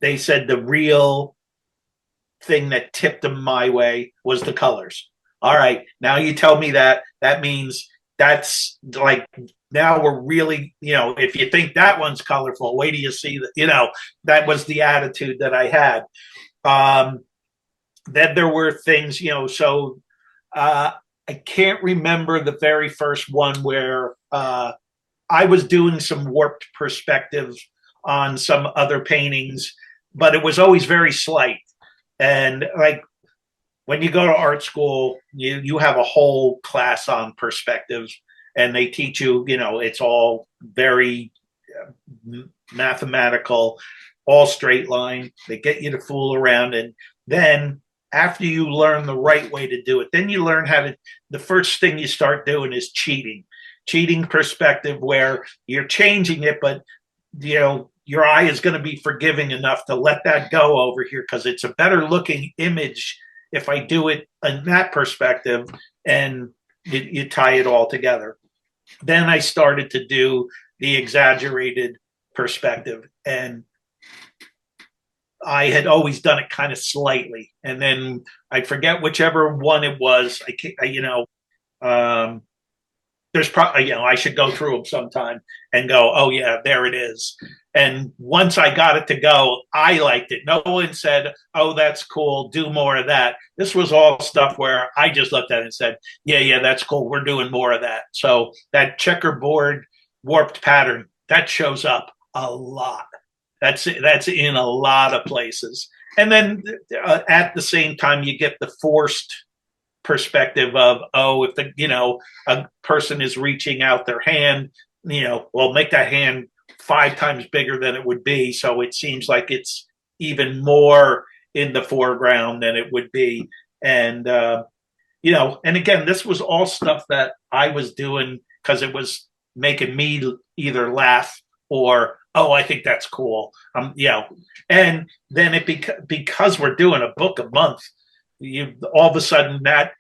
they said the real thing that tipped them my way was the colors. All right, now you tell me that means that's like, now we're really, if you think that one's colorful, wait till you see that, that was the attitude that I had. Then there were things, so I can't remember the very first one where I was doing some warped perspective on some other paintings, but it was always very slight. And like, when you go to art school, you have a whole class on perspective, and they teach you, it's all very mathematical, all straight line. They get you to fool around. And then after you learn the right way to do it, then you learn how to, the first thing you start doing is cheating perspective, where you're changing it, but, your eye is going to be forgiving enough to let that go over here because it's a better looking image if I do it in that perspective, and you tie it all together. Then I started to do the exaggerated perspective, and I had always done it kind of slightly. And then I forget whichever one it was. there's probably, I should go through them sometime and go, oh yeah, there it is. And once I got it to go, I liked it. No one said, oh, that's cool, do more of that. This was all stuff where I just looked at it and said, yeah, that's cool, we're doing more of that. So that checkerboard warped pattern, that shows up a lot. That's in a lot of places. And then at the same time, you get the forced perspective of, oh, if a person is reaching out their hand, well, make that hand 5 times bigger than it would be, so it seems like it's even more in the foreground than it would be. And and again, this was all stuff that I was doing because it was making me either laugh or, oh, I think that's cool. And then because we're doing a book a month, you all of a sudden that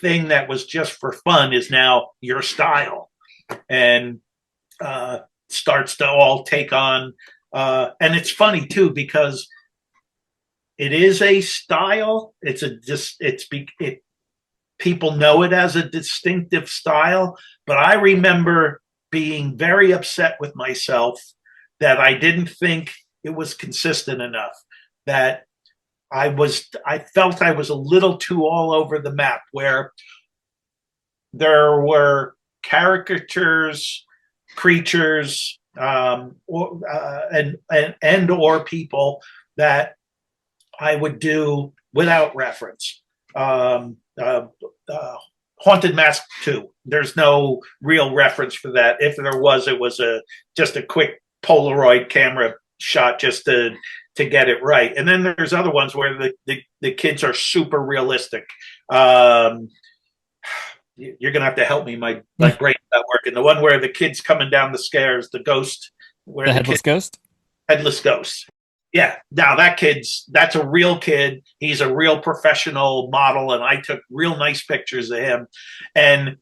thing that was just for fun is now your style, and starts to all take on. And it's funny too, because it is a style. People know it as a distinctive style, but I remember being very upset with myself that I didn't think it was consistent enough, that I felt I was a little too all over the map, where there were caricatures, creatures, or people that I would do without reference. Haunted Mask 2. There's no real reference for that. If there was, it was just a quick Polaroid camera shot just to get it right. And then there's other ones where the kids are super realistic. You're gonna have to help me. My brain's not working. The one where the kid's coming down the stairs, the ghost, where the headless ghost. Headless ghost. Yeah. Now that's a real kid. He's a real professional model, and I took real nice pictures of him. And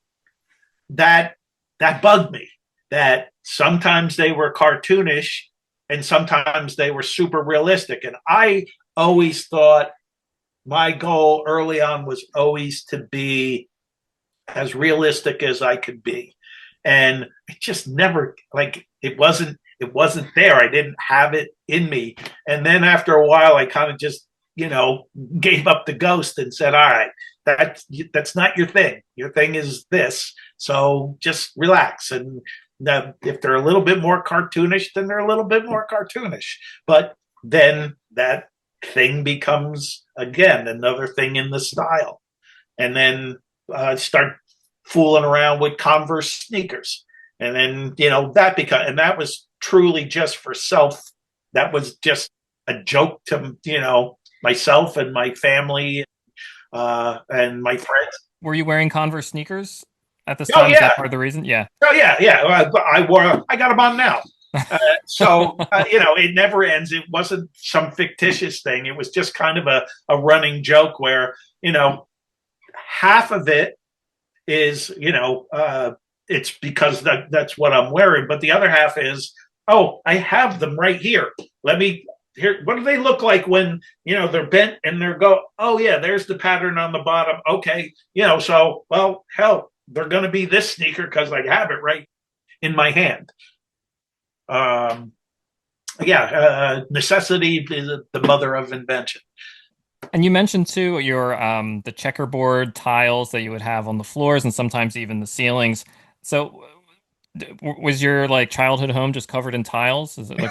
that bugged me. That sometimes they were cartoonish and sometimes they were super realistic. And I always thought my goal early on was always to be as realistic as I could be. And it just never, it wasn't there. I didn't have it in me. And then after a while, I kind of just, gave up the ghost and said, all right, that's not your thing. Your thing is this. So just relax. And if they're a little bit more cartoonish, then they're a little bit more cartoonish. But then that thing becomes, again, another thing in the style. And then start fooling around with Converse sneakers. And then, that was truly just for self. That was just a joke to, myself and my family and my friends. Were you wearing Converse sneakers at this time? Yeah. Is that part of the reason? Yeah. Oh, yeah. I got them on now. So, it never ends. It wasn't some fictitious thing. It was just kind of a running joke where, half of it is, it's because that's what I'm wearing. But the other half is, oh, I have them right here. Here, what do they look like when, they're bent and oh yeah, there's the pattern on the bottom. Okay. So, well, hell, they're going to be this sneaker because I have it right in my hand. Necessity is the mother of invention. And you mentioned too your the checkerboard tiles that you would have on the floors and sometimes even the ceilings. So was your childhood home just covered in tiles? Is it where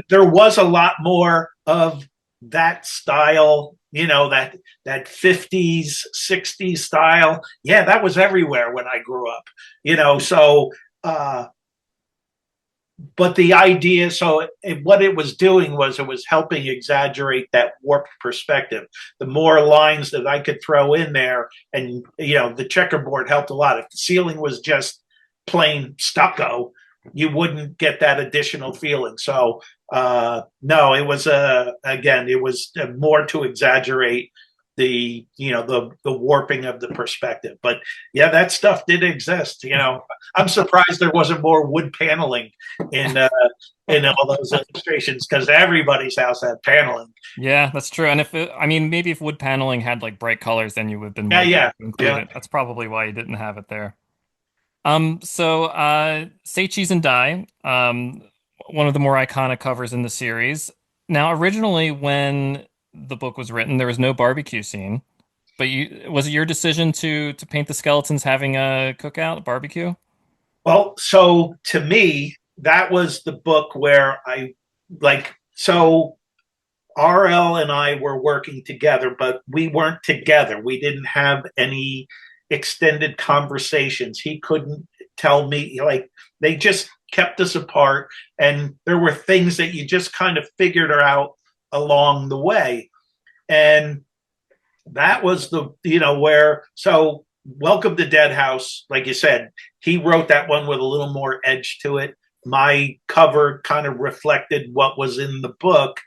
there was a lot more of that style, that 50s, 60s style. Yeah, that was everywhere when I grew up, so but the idea, what it was doing was it was helping exaggerate that warped perspective. The more lines that I could throw in there, and the checkerboard helped a lot. If the ceiling was just plain stucco, you wouldn't get that additional feeling. So no, it was it was more to exaggerate the warping of the perspective. But yeah, that stuff did exist. I'm surprised there wasn't more wood paneling in all those illustrations, because everybody's house had paneling. Yeah, that's true. And maybe if wood paneling had like bright colors, then you would have been more Yeah, likely to include it. That's probably why you didn't have it there. Say Cheese and Die, one of the more iconic covers in the series. Now, originally, when the book was written, there was no barbecue scene, but was it your decision to paint the skeletons having a cookout, barbecue? Well, so to me, that was the book where so RL and I were working together, but we weren't together. We didn't have any extended conversations. He couldn't tell me, like, they just kept us apart. And there were things that you just kind of figured out along the way. And that was so Welcome to Dead House, like you said, he wrote that one with a little more edge to it. My cover kind of reflected what was in the book.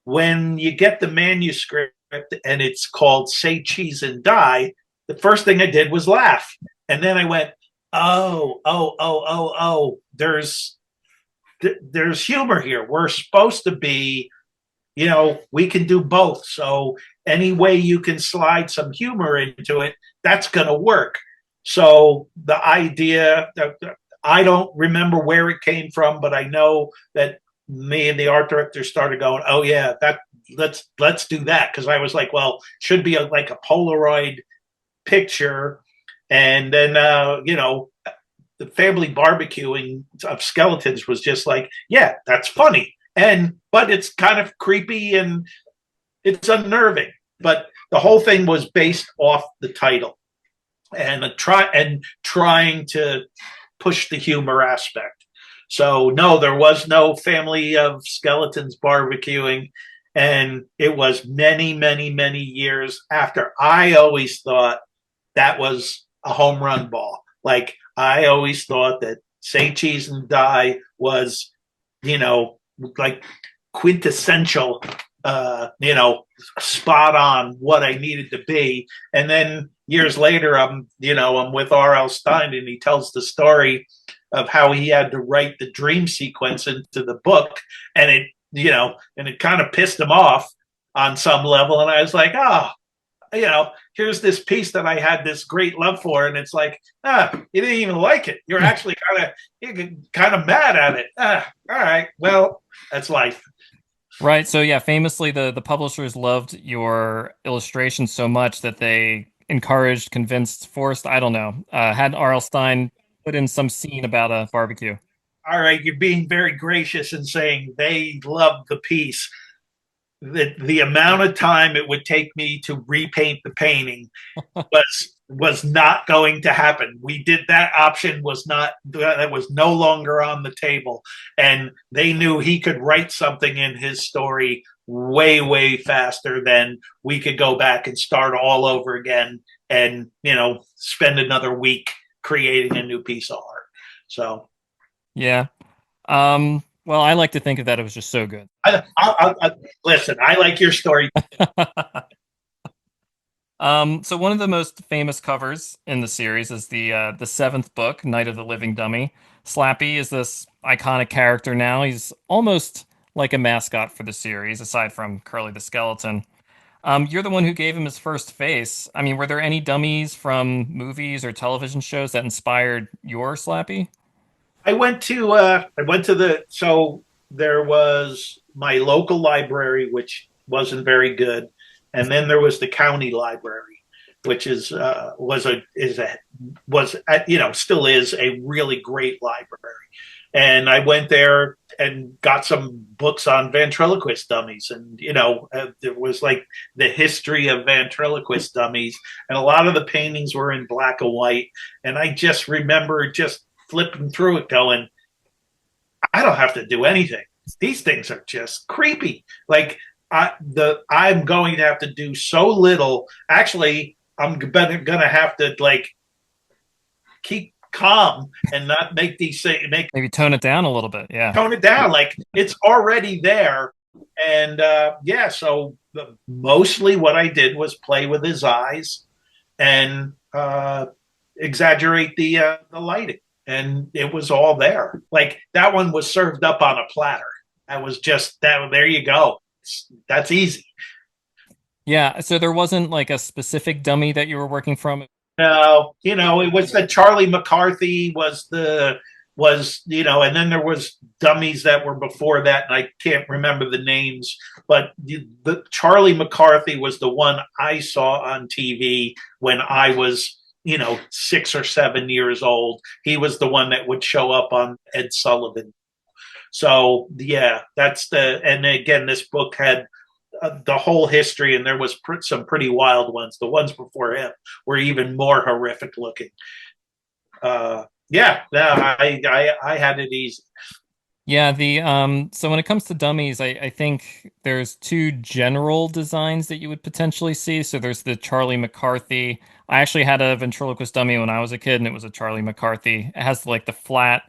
When you get the manuscript and it's called Say Cheese and Die, the first thing I did was laugh. And then I went, there's humor here. We're supposed to be, we can do both. So any way you can slide some humor into it, that's going to work. So the idea that I don't remember where it came from, but I know that me and the art director started going, oh yeah, let's do that. Cause I was like, well, it should be like a Polaroid picture. And then, the family barbecuing of skeletons was just like, yeah, that's funny. But it's kind of creepy and it's unnerving. But the whole thing was based off the title and trying to push the humor aspect. So no, there was no family of skeletons barbecuing. And it was many, many, many years after. I always thought that was a home run ball. Like, I always thought that Say Cheese and Die was, like quintessential, spot on what I needed to be. And then years later, I'm with R.L. Stine, and he tells the story of how he had to write the dream sequence into the book, and it kind of pissed him off on some level. And I was like, here's this piece that I had this great love for, and it's like, you didn't even like it. You're actually kind of mad at it. All right, well, that's life. Right. So yeah, famously, the publishers loved your illustrations so much that they convinced, I don't know, had R.L. Stine put in some scene about a barbecue. All right, you're being very gracious in saying they loved the piece. The amount of time it would take me to repaint the painting was not going to happen. We did that option was no longer on the table, and they knew he could write something in his story way, way faster than we could go back and start all over again and spend another week creating a new piece of art. So yeah. Well, I like to think of that it was just so good. Listen, I like your story. So one of the most famous covers in the series is the seventh book, Night of the Living Dummy. Slappy is this iconic character now. He's almost like a mascot for the series, aside from Curly the Skeleton. You're the one who gave him his first face. I mean, were there any dummies from movies or television shows that inspired your Slappy? So there was my local library, which wasn't very good. And then there was the county library, which still is a really great library. And I went there and got some books on ventriloquist dummies. And, there was like the history of ventriloquist dummies. And a lot of the paintings were in black and white. And I just remember just flipping through it going, I don't have to do anything. These things are just creepy. Like, I'm going to have to do so little. Actually, I'm going to have to keep calm and not make these things. Maybe tone it down a little bit. Yeah, tone it down. Like, it's already there. And yeah, so mostly what I did was play with his eyes and exaggerate the lighting, and it was all there. Like that one was served up on a platter. That was just that. There you go. That's easy. Yeah, so there wasn't like a specific dummy that you were working from. No, it was that Charlie McCarthy was and then there was dummies that were before that, and I can't remember the names, but the Charlie McCarthy was the one I saw on TV when I was 6 or 7 years old. He was the one that would show up on Ed Sullivan. So yeah, and again, this book had the whole history, and there was some pretty wild ones. The ones before him were even more horrific looking. Yeah, I had it easy. Yeah, the so when it comes to dummies, I think there's two general designs that you would potentially see. So there's the Charlie McCarthy. I actually had a ventriloquist dummy when I was a kid, and it was a Charlie McCarthy. It has like the flat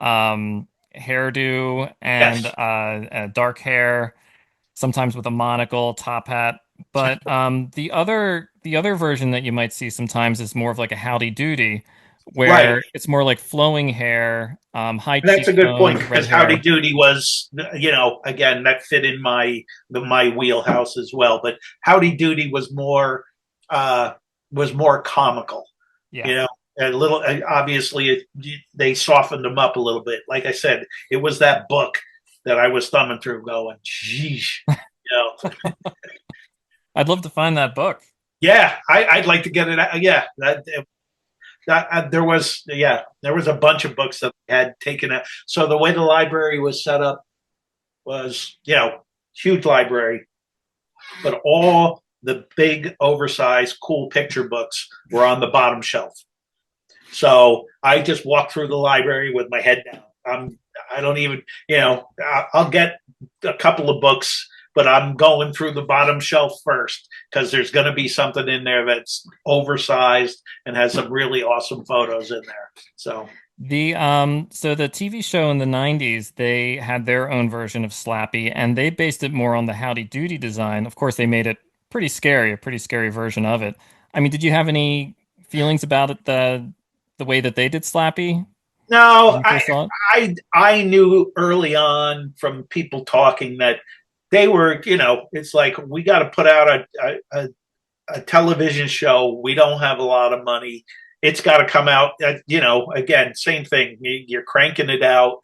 hairdo and Yes, dark hair, sometimes with a monocle, top hat. But the other version that you might see sometimes is more of like a Howdy Doody, right. where it's more like flowing hair, high That's a good point cheekbones, red because Howdy hair. Doody was, again, that fit in my wheelhouse as well. But Howdy Doody uh, was more comical, Yeah. you know, a little. Obviously, they softened them up a little bit. Like I said, it was that book that I was thumbing through, going, "Geez," I'd love to find that book. yeah, I'd like to get it. Yeah, there was a bunch of books that I had taken out. So the way the library was set up was, huge library, but all the big, oversized, cool picture books were on the bottom shelf. So I just walked through the library with my head down. I don't even, I'll get a couple of books, but I'm going through the bottom shelf first because there's going to be something in there that's oversized and has some really awesome photos in there. So, So the TV show in the 90s, they had their own version of Slappy, and they based it more on the Howdy Doody design. Of course, they made it pretty scary, a pretty scary version of it. I mean, did you have any feelings about it, the way that they did Slappy when no, you first saw it? I knew early on from people talking that they were, it's like we got to put out a television show. We don't have a lot of money. It's got to come out. Again, same thing. You're cranking it out.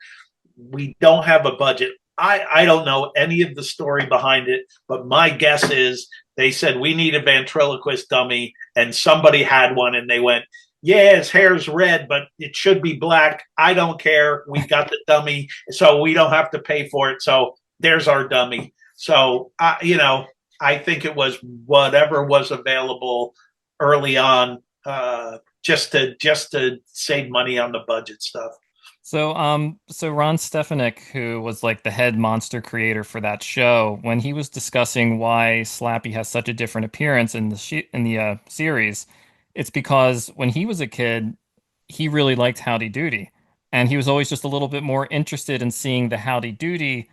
We don't have a budget. I don't know any of the story behind it, but my guess is they said we need a ventriloquist dummy, and somebody had one, and they went, "Yeah, his hair's red, but it should be black. I don't care. We got the dummy, so we don't have to pay for it. So there's our dummy." So I think it was whatever was available early on, just to save money on the budget stuff. So Ron Stefanik, who was like the head monster creator for that show, when he was discussing why Slappy has such a different appearance in the series, it's because when he was a kid, he really liked Howdy Doody, and he was always just a little bit more interested in seeing the Howdy Doody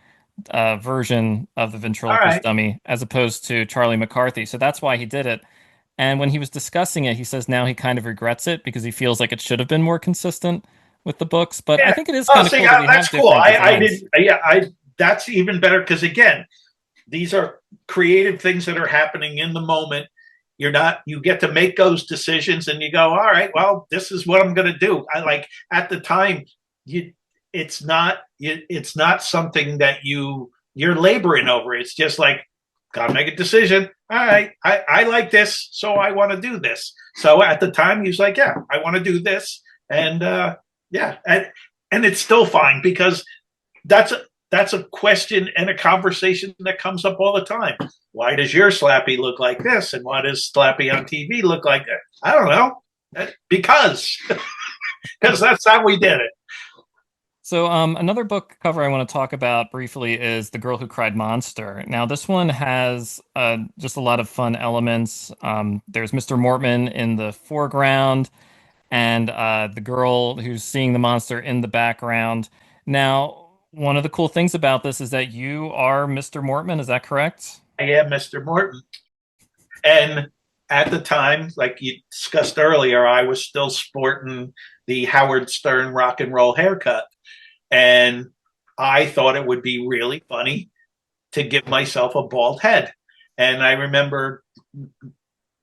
version of the All ventriloquist right. dummy as opposed to Charlie McCarthy. So that's why he did it. And when he was discussing it, he says now he kind of regrets it because he feels like it should have been more consistent with the books. But I Yeah. think it is Oh, kind of see, cool that we that's have cool. different I designs. didn't. Yeah, That's even better because again, these are creative things that are happening in the moment. You get to make those decisions, and you go, all right, well, this is what I'm going to do. I like at the time, you, it's not something that you're laboring over. It's just like, gotta make a decision. All right, I like this, so I want to do this. So at the time, he's like, yeah, I want to do this, and yeah, and it's still fine because that's a that's a question and a conversation that comes up all the time. Why does your Slappy look like this, and why does Slappy on TV look like that? I don't know. Because because that's how we did it. So, another book cover I want to talk about briefly is The Girl Who Cried Monster. Now, this one has just a lot of fun elements. There's Mr. Mortman in the foreground, and the girl who's seeing the monster in the background. Now, one of the cool things about this is that you are Mr. Mortman. Is that correct? I am Mr. Morton. And at the time, like you discussed earlier, I was still sporting the Howard Stern rock and roll haircut. And I thought it would be really funny to give myself a bald head. And I remember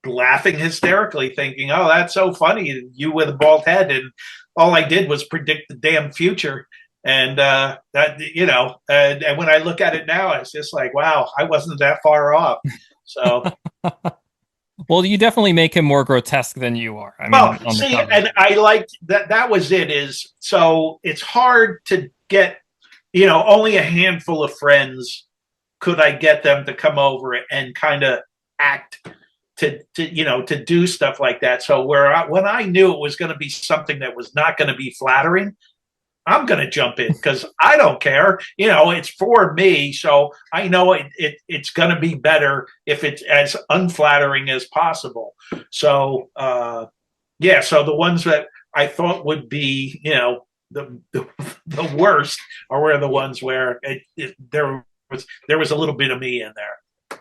laughing hysterically, thinking, "Oh, that's so funny, you with a bald head." And all I did was predict the damn future. And that, and when I look at it now, it's just like, wow, I wasn't that far off. So, Well, you definitely make him more grotesque than you are. I mean, well, on the see, cover. and I liked that. That was it. Is so it's hard to get, only a handful of friends could I get them to come over and kind of act to do stuff like that. So when I knew it was going to be something that was not going to be flattering, I'm going to jump in because I don't care. It's for me. So I know it's going to be better if it's as unflattering as possible. So, so the ones that I thought would be, the worst were the ones where there was a little bit of me in there.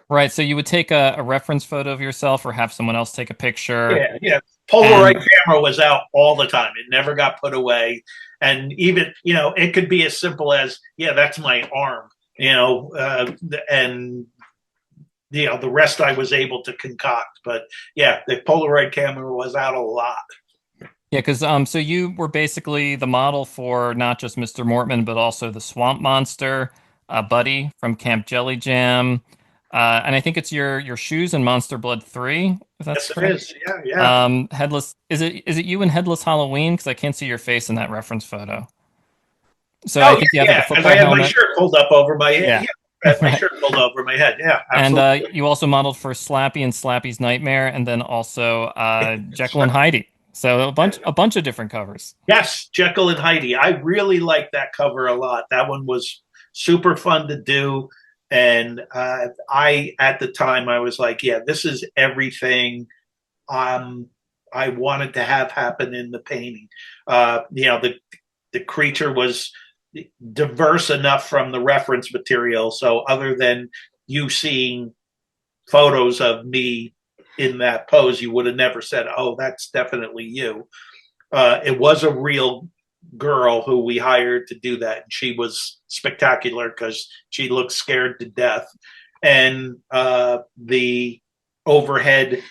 Right. So you would take a reference photo of yourself or have someone else take a picture. Yeah. Polaroid camera was out all the time. It never got put away. And even, it could be as simple as, that's my arm, and, the rest I was able to concoct. But yeah, the Polaroid camera was out a lot. Yeah, because so you were basically the model for not just Mr. Mortman, but also the Swamp Monster, Buddy from Camp Jelly Jam. And I think it's your shoes in Monster Blood 3, if that's Yes, correct. it is. Yeah. Headless, is it you in Headless Halloween? Because I can't see your face in that reference photo. So I think you have like a because football I had helmet. my shirt pulled up over my head. Yeah. I had my shirt pulled over my head. Yeah, And absolutely. you also modeled for Slappy and Slappy's Nightmare, and then also Jekyll and Heidi. So a bunch of different covers. Yes, Jekyll and Heidi. I really liked that cover a lot. That one was super fun to do. And at the time, I was like, yeah, this is everything I wanted to have happen in the painting. The creature was diverse enough from the reference material. So other than you seeing photos of me in that pose, you would have never said, "Oh, that's definitely you." It was a real girl who we hired to do that, and she was spectacular because she looked scared to death. And the overhead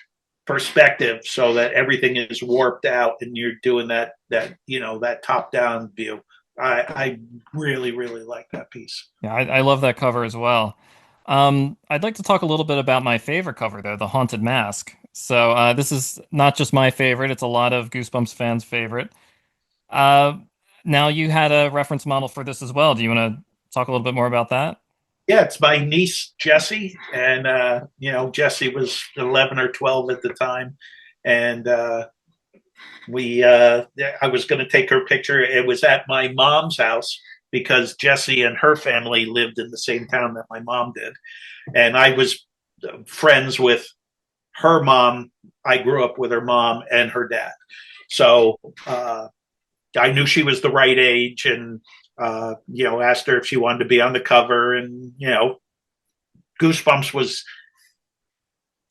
perspective, so that everything is warped out, and you're doing that top down view. I really, really like that piece. Yeah, I love that cover as well. I'd like to talk a little bit about my favorite cover, though, the Haunted Mask. So this is not just my favorite; it's a lot of Goosebumps fans' favorite. Uh, Now you had a reference model for this as well. Do you want to talk a little bit more about that? Yeah, it's my niece Jessie, and Jessie was 11 or 12 at the time, and I was going to take her picture. It was at my mom's house because Jessie and her family lived in the same town that my mom did, and I was friends with her mom. I grew up with her mom and her dad, so I knew she was the right age, and asked her if she wanted to be on the cover. And Goosebumps was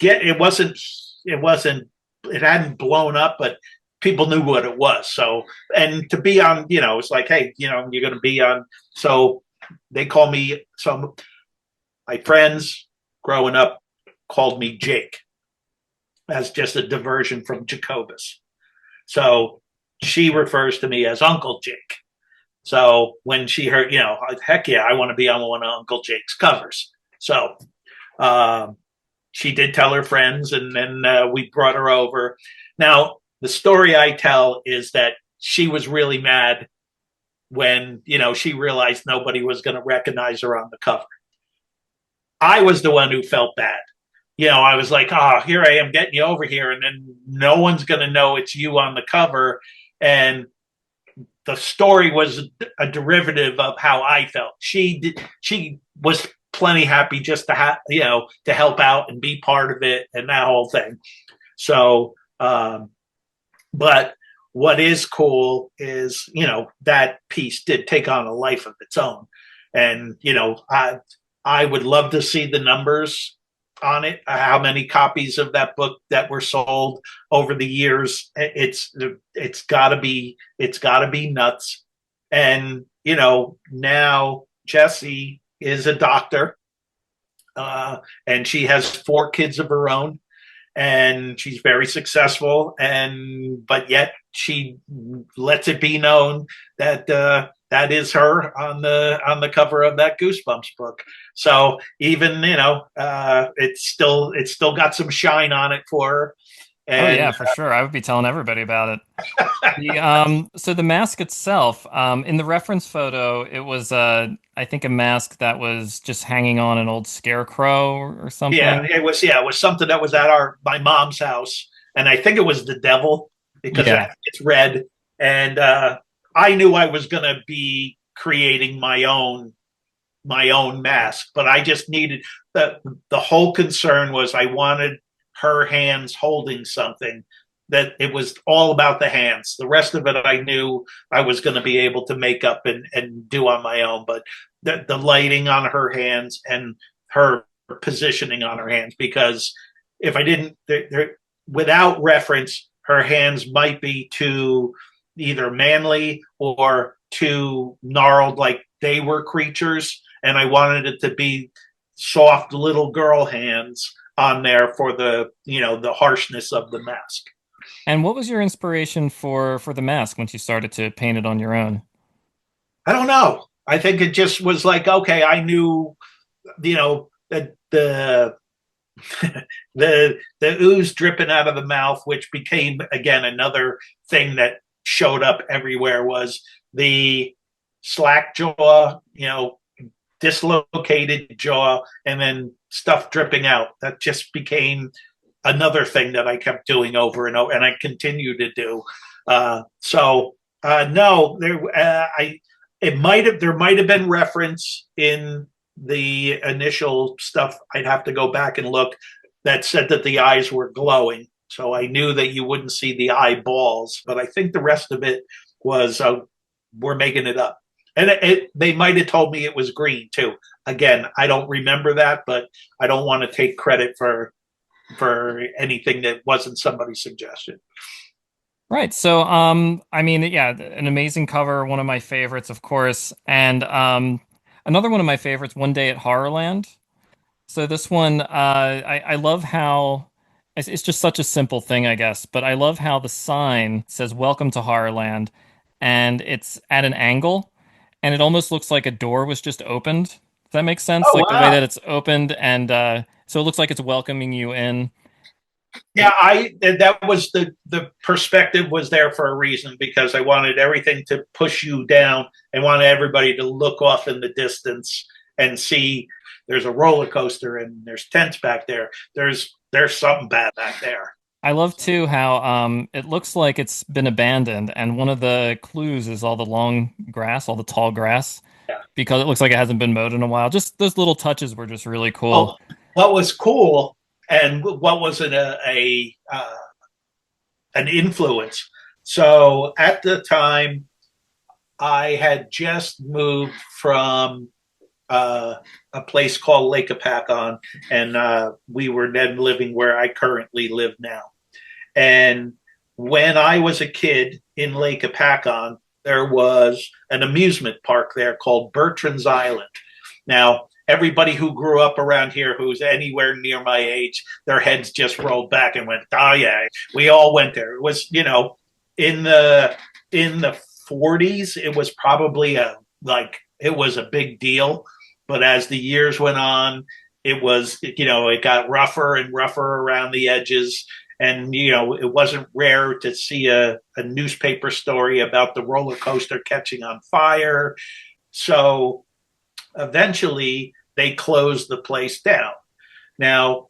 it hadn't blown up, but people knew what it was. So, and to be on, it's like, hey, you're going to be on. So they call me. So my friends growing up called me Jake, as just a diversion from Jacobus. So she refers to me as Uncle Jake. So when she heard, heck yeah, I want to be on one of Uncle Jake's covers. So she did tell her friends, and then we brought her over. Now, the story I tell is that she was really mad when, she realized nobody was going to recognize her on the cover. I was the one who felt bad. I was like, here I am getting you over here, and then no one's going to know it's you on the cover. And the story was a derivative of how I felt. She was plenty happy just to have, to help out and be part of it and that whole thing. So, but what is cool is, that piece did take on a life of its own. And, I would love to see the numbers on it, how many copies of that book that were sold over the years. It's gotta be nuts. And, now Jessie is a doctor, and she has 4 kids of her own, and she's very successful, but yet she lets it be known that that is her on the cover of that Goosebumps book. So even it's still got some shine on it for her. And, oh yeah, for sure. I would be telling everybody about it. So the mask itself, in the reference photo, it was I think a mask that was just hanging on an old scarecrow or something. Yeah, it was something that was at my mom's house, and I think it was the devil because Yeah. it's red. And I knew I was going to be creating my own mask, but I just needed the whole concern was I wanted her hands holding something, that it was all about the hands. The rest of it I knew I was going to be able to make up and do on my own, but the lighting on her hands and her positioning on her hands, because if I didn't, without reference, her hands might be too either manly or too gnarled, like they were creatures, and I wanted it to be soft little girl hands on there for the the harshness of the mask. And what was your inspiration for the mask once you started to paint it on your own? I don't know. I think it just was like, okay, I knew, that the the ooze dripping out of the mouth, which became again another thing that showed up everywhere, was the slack jaw, dislocated jaw, and then stuff dripping out. That just became another thing that I kept doing over and over, and I continue to do. No, there might have been reference in the initial stuff. I'd have to go back and look, that said that the eyes were glowing, so I knew that you wouldn't see the eyeballs. But I think the rest of it was we're making it up. And they might have told me it was green too. Again, I don't remember that, but I don't want to take credit for anything that wasn't somebody's suggestion. Right. So, I mean, yeah, an amazing cover, one of my favorites, of course, and another one of my favorites, One Day at Horrorland. So this one, I love how it's just such a simple thing, I guess, but I love how the sign says "Welcome to Horrorland," and it's at an angle, and it almost looks like a door was just opened. Does that make sense? Oh Like the way wow! that it's opened, and so it looks like it's welcoming you in. Yeah, that was the perspective was there for a reason, because I wanted everything to push you down. I wanted everybody to look off in the distance and see there's a roller coaster and there's tents back there. There's something bad back there. I love too how it looks like it's been abandoned, and one of the clues is all the long grass, all the tall grass, Yeah. because it looks like it hasn't been mowed in a while. Just those little touches were just really cool. Well, what was cool and what was an influence. So at the time, I had just moved from a place called Lake Apacon, and we were then living where I currently live now. And when I was a kid in Lake Apacon, there was an amusement park there called Bertrand's Island. Now, everybody who grew up around here who's anywhere near my age, their heads just rolled back and went, "Oh yeah, we all went there." It was, in the 40s, it was probably it was a big deal. But as the years went on, it got rougher and rougher around the edges. And, it wasn't rare to see a newspaper story about the roller coaster catching on fire. So eventually they closed the place down. Now,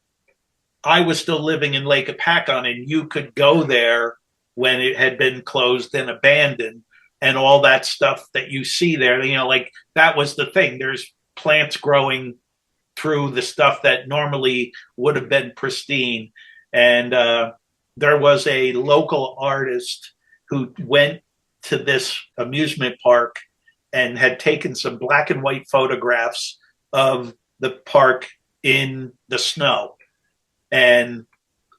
I was still living in Lake Apacon, and you could go there when it had been closed and abandoned, and all that stuff that you see there, that was the thing. There's plants growing through the stuff that normally would have been pristine. And there was a local artist who went to this amusement park and had taken some black and white photographs of the park in the snow, and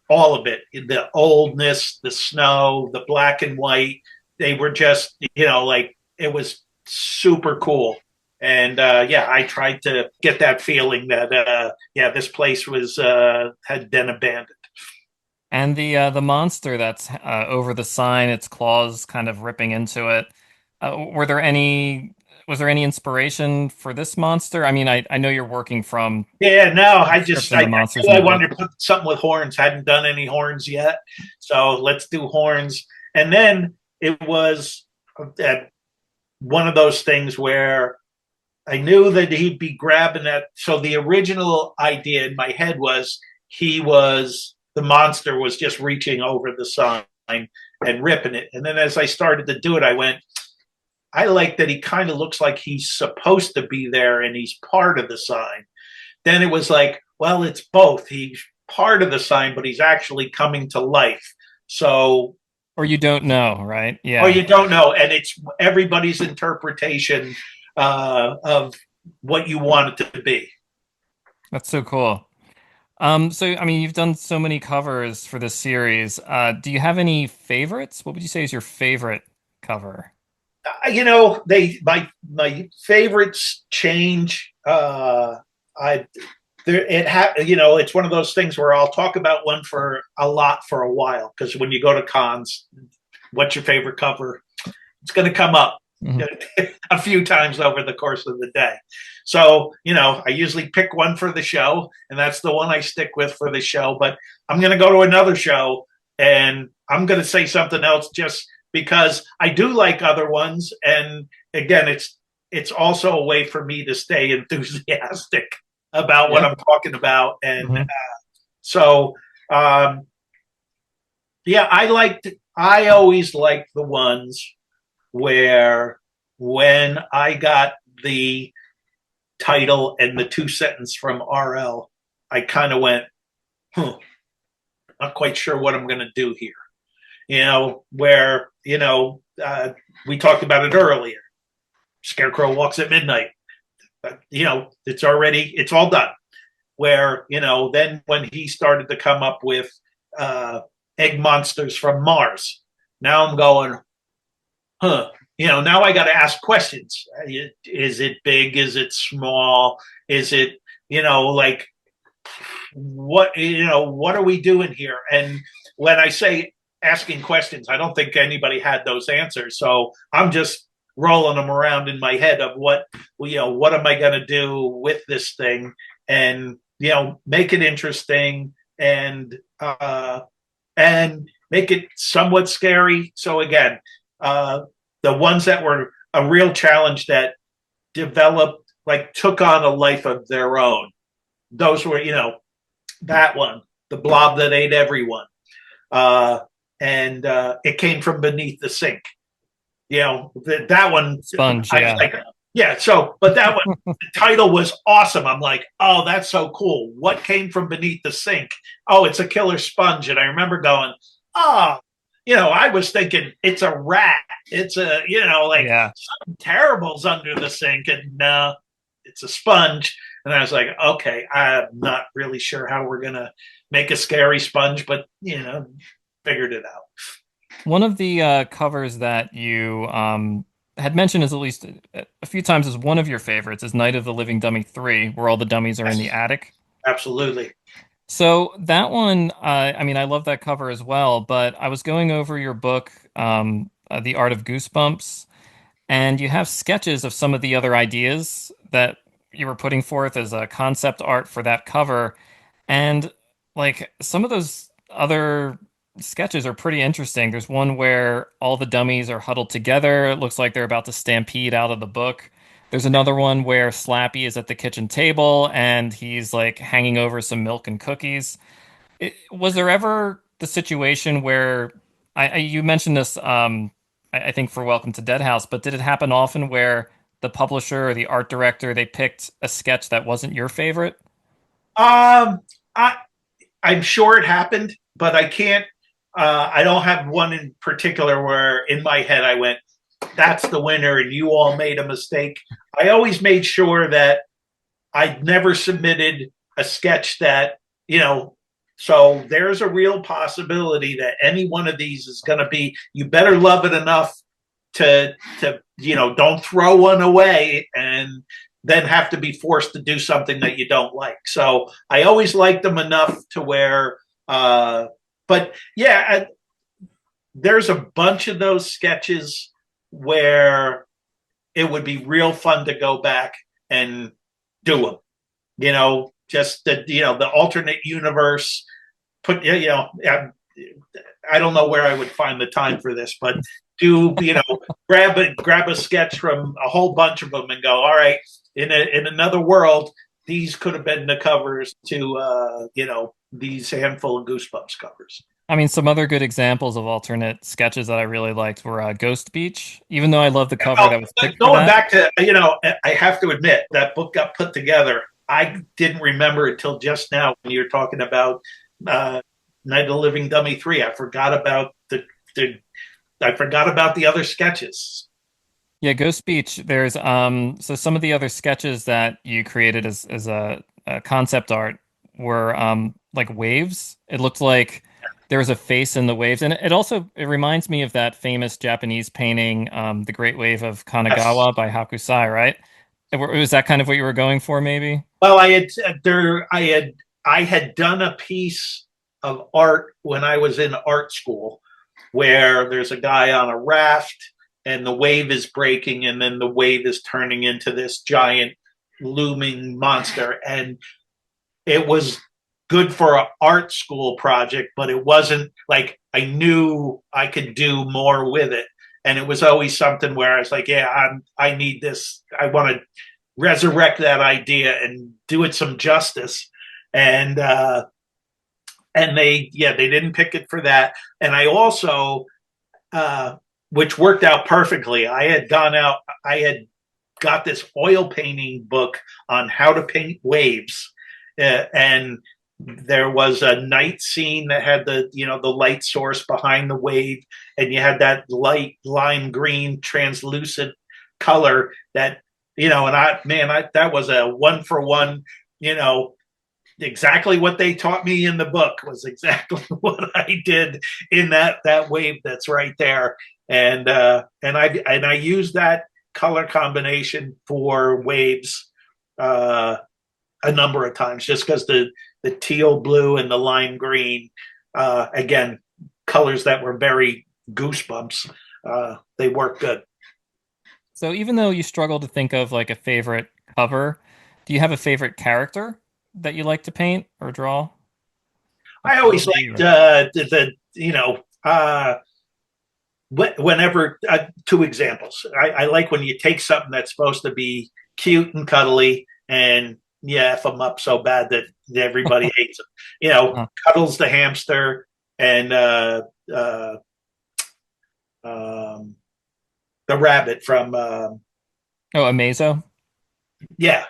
all of it, the oldness, the snow, the black and white. They were just, like, it was super cool. And I tried to get that feeling that this place was had been abandoned. And the monster that's over the sign, its claws kind of ripping into it. Was there any inspiration for this monster? I mean, I know you're working from Yeah, no, I monsters in the book. wanted to put something with horns. Hadn't done any horns yet, so let's do horns. And then it was one of those things where I knew that he'd be grabbing that. So the original idea in my head was the monster was just reaching over the sign and ripping it. And then as I started to do it, I went, I like that he kind of looks like he's supposed to be there and he's part of the sign. Then it was like, well, it's both. He's part of the sign, but he's actually coming to life. So, or you don't know, right? Yeah. Or you don't know. And it's everybody's interpretation of what you want it to be. That's so cool. So, I mean, you've done so many covers for this series. Do you have any favorites? What would you say is your favorite cover? My favorites change. It's one of those things where I'll talk about one for a while, because when you go to cons, what's your favorite cover? It's going to come up a few times over the course of the day. So, I usually pick one for the show, and that's the one I stick with for the show. But I'm going to go to another show, and I'm going to say something else just because I do like other ones. And again, it's also a way for me to stay enthusiastic about what I'm talking about. And I always liked the ones where when I got the title and the 2-sentence from RL, I kind of went, not quite sure what I'm going to do here. Where, we talked about it earlier. Scarecrow walks at midnight. It's all done. Where, then when he started to come up with egg monsters from Mars, now I'm going, now I got to ask questions. Is it big? Is it small? Is it, like, what are we doing here? And when I say asking questions, I don't think anybody had those answers. So I'm just rolling them around in my head of what am I going to do with this thing, and, make it interesting and make it somewhat scary. So again, the ones that were a real challenge that developed, like, took on a life of their own. Those were, that one, the blob that ate everyone. And it came from beneath the sink. That one. Sponge, yeah. But that one, the title was awesome. I'm like, oh, that's so cool. What came from beneath the sink? Oh, it's a killer sponge. And I remember going, oh, I was thinking it's a rat. It's something terrible's under the sink. And no, it's a sponge. And I was like, okay, I'm not really sure how we're going to make a scary sponge, but, figured it out. One of the covers that you had mentioned is at least a few times as one of your favorites is Night of the Living Dummy 3, where all the dummies are in the attic. Absolutely. So that one, I love that cover as well, but I was going over your book, The Art of Goosebumps, and you have sketches of some of the other ideas that you were putting forth as a concept art for that cover. And like some of those other sketches are pretty interesting. There's one where all the dummies are huddled together. It looks like they're about to stampede out of the book. There's another one where Slappy is at the kitchen table and he's like hanging over some milk and cookies. Was there ever the situation where you mentioned this, I think for Welcome to Dead House, but did it happen often where the publisher or the art director, they picked a sketch that wasn't your favorite? I'm sure it happened, but I can't I don't have one in particular where in my head I went, that's the winner and you all made a mistake. I always made sure that I never submitted a sketch that, so there's a real possibility that any one of these is going to be, you better love it enough to don't throw one away and then have to be forced to do something that you don't like. So I always liked them enough to where, but yeah, there's a bunch of those sketches where it would be real fun to go back and do them. Just the alternate universe. I don't know where I would find the time for this, but grab a sketch from a whole bunch of them and go, all right, in another world, these could have been the covers to these handful of Goosebumps covers. I mean, some other good examples of alternate sketches that I really liked were Ghost Beach, even though I love the cover that was picked going for that. Back to, I have to admit, that book got put together. I didn't remember it till just now when you're talking about Night of the Living Dummy 3. I forgot about the other sketches. Yeah, Ghost Beach, there's so some of the other sketches that you created as a concept art were like waves. It looked like there was a face in the waves, and it reminds me of that famous Japanese painting, The Great Wave of Kanagawa by Hakusai, right? Was that kind of what you were going for, maybe? Well, I had done a piece of art when I was in art school where there's a guy on a raft and the wave is breaking and then the wave is turning into this giant looming monster, and it was good for an art school project, but it wasn't like I knew I could do more with it. And it was always something where I was like, I need this. I want to resurrect that idea and do it some justice. And they didn't pick it for that. And I also, which worked out perfectly, I had got this oil painting book on how to paint waves. And there was a night scene that had the light source behind the wave, and you had that light lime green translucent color that, that was a 1-for-1, exactly what they taught me in the book was exactly what I did in that wave that's right there. And I used that color combination for waves a number of times, just because the teal blue and the lime green, again, colors that were very Goosebumps, they work good. So even though you struggle to think of like a favorite cover, do you have a favorite character that you like to paint or draw? I always liked whenever two examples. I like when you take something that's supposed to be cute and cuddly and F them up so bad that everybody hates them. Cuddles the hamster and the rabbit from Amazo. Yeah.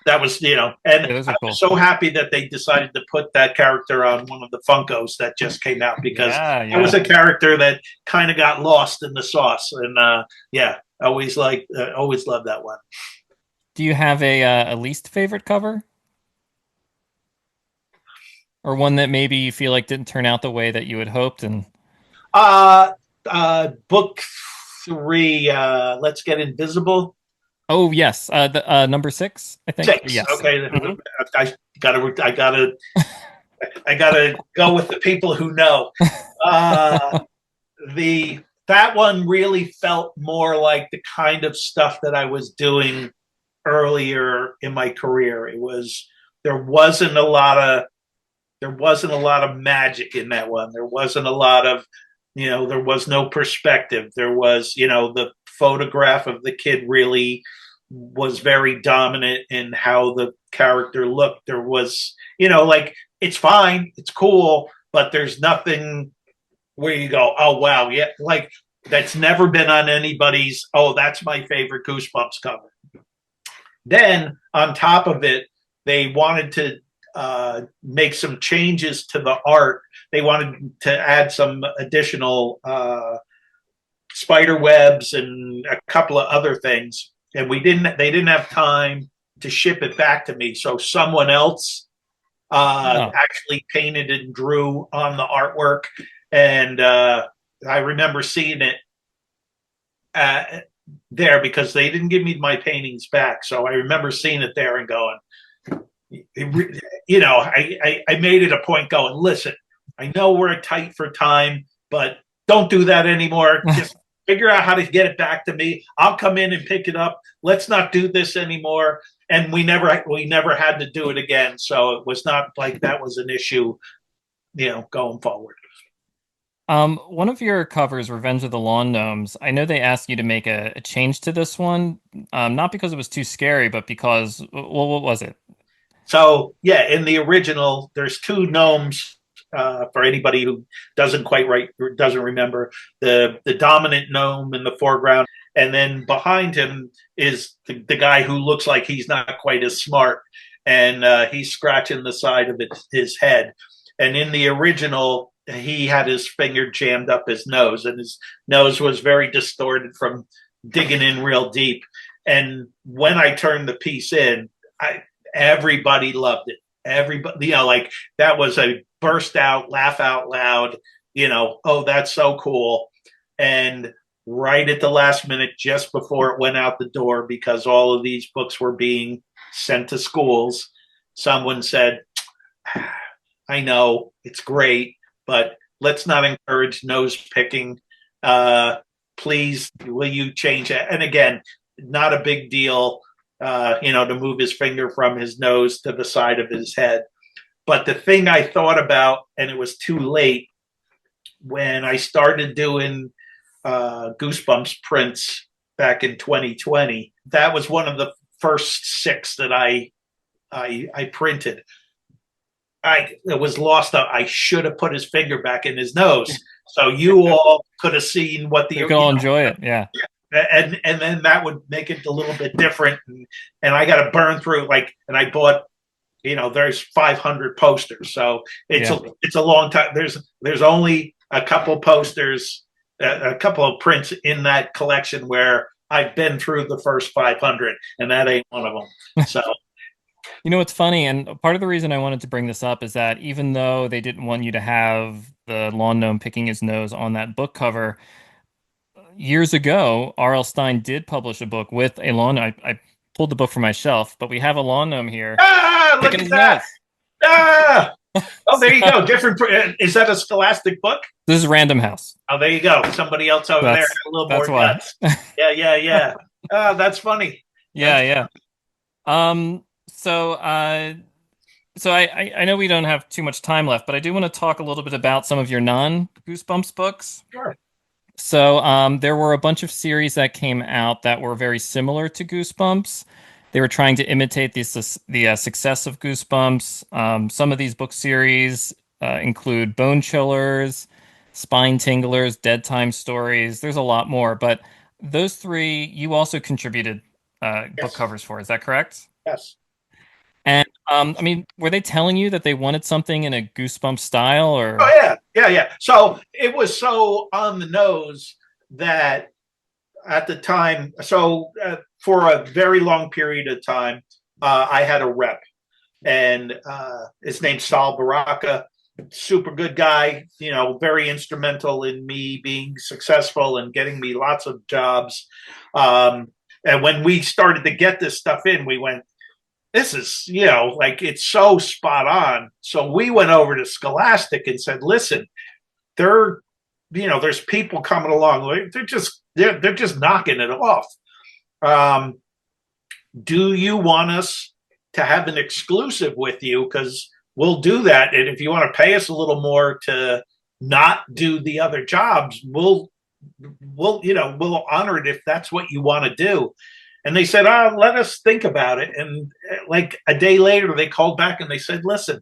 That was, and those are cool. I'm so happy that they decided to put that character on one of the Funkos that just came out, because it was a character that kind of got lost in the sauce. And always loved that one. Do you have a least favorite cover? Or one that maybe you feel like didn't turn out the way that you had hoped? And book 3, Let's Get Invisible. Oh yes, the number 6, I think. 6. Yes. Okay, I gotta go with the people who know. That one really felt more like the kind of stuff that I was doing earlier in my career. There wasn't a lot of magic in that one. There wasn't a lot of, there was no perspective. There was, the photograph of the kid really was very dominant in how the character looked. There was, it's fine, it's cool, but there's nothing where you go, oh wow, yeah, like that's never been on anybody's, oh, that's my favorite Goosebumps cover. Then on top of it, they wanted to make some changes to the art. They wanted to add some additional spider webs and a couple of other things, and they didn't have time to ship it back to me. So someone else actually painted and drew on the artwork, and I remember seeing it there because they didn't give me my paintings back. So I remember seeing it there and going, I made it a point going, listen, I know we're tight for time, but don't do that anymore. Just figure out how to get it back to me. I'll come in and pick it up. Let's not do this anymore. And we never had to do it again. So it was not like that was an issue, going forward. One of your covers, Revenge of the Lawn Gnomes, I know they asked you to make a change to this one, not because it was too scary, but because, well, what was it? So, yeah, in the original, there's two gnomes. For anybody who doesn't remember, the dominant gnome in the foreground, and then behind him is the guy who looks like he's not quite as smart, and he's scratching the side of his head. And in the original, he had his finger jammed up his nose, and his nose was very distorted from digging in real deep. And when I turned the piece in, everybody loved it. Everybody, like that was a burst out, laugh out loud, oh, that's so cool. And right at the last minute, just before it went out the door, because all of these books were being sent to schools, someone said, I know it's great, but let's not encourage nose picking. Please, will you change it? And again, not a big deal, to move his finger from his nose to the side of his head. But the thing I thought about, and it was too late, when I started doing Goosebumps prints back in 2020, that was one of the first 6 that I printed. It was lost. I should have put his finger back in his nose, so you all could have seen what you can all enjoy it. Yeah. And then that would make it a little bit different. And I got to burn through and I bought, there's 500 posters. So it's a long time. There's only a couple posters, a couple of prints in that collection where I've been through the first 500, and that ain't one of them. So. It's funny, and part of the reason I wanted to bring this up is that even though they didn't want you to have the lawn gnome picking his nose on that book cover, years ago, R.L. Stine did publish a book with a lawn gnome. I pulled the book from my shelf, but we have a lawn gnome here. Look at that! Oh, there you go. Different. Is that a Scholastic book? This is Random House. Oh, there you go. Somebody else over there had a little more nuts. Yeah. That's funny. Yeah. So I know we don't have too much time left, but I do want to talk a little bit about some of your non-Goosebumps books. Sure. So there were a bunch of series that came out that were very similar to Goosebumps. They were trying to imitate the success of Goosebumps. Some of these book series include Bone Chillers, Spine Tinglers, Dead Time Stories. There's a lot more, but those 3 you also contributed book covers for. Is that correct? Yes. And were they telling you that they wanted something in a Goosebumps style, or? Oh yeah. So it was so on the nose that at the time, for a very long period of time, I had a rep, and his name's Sal Baraka. Super good guy, very instrumental in me being successful and getting me lots of jobs. And when we started to get this stuff in, we went, this is, it's so spot on. So we went over to Scholastic and said, listen, there's people coming along. They're just knocking it off. Do you want us to have an exclusive with you? Because we'll do that. And if you want to pay us a little more to not do the other jobs, we'll honor it if that's what you want to do. And they said, let us think about it. And like a day later, they called back and they said, listen,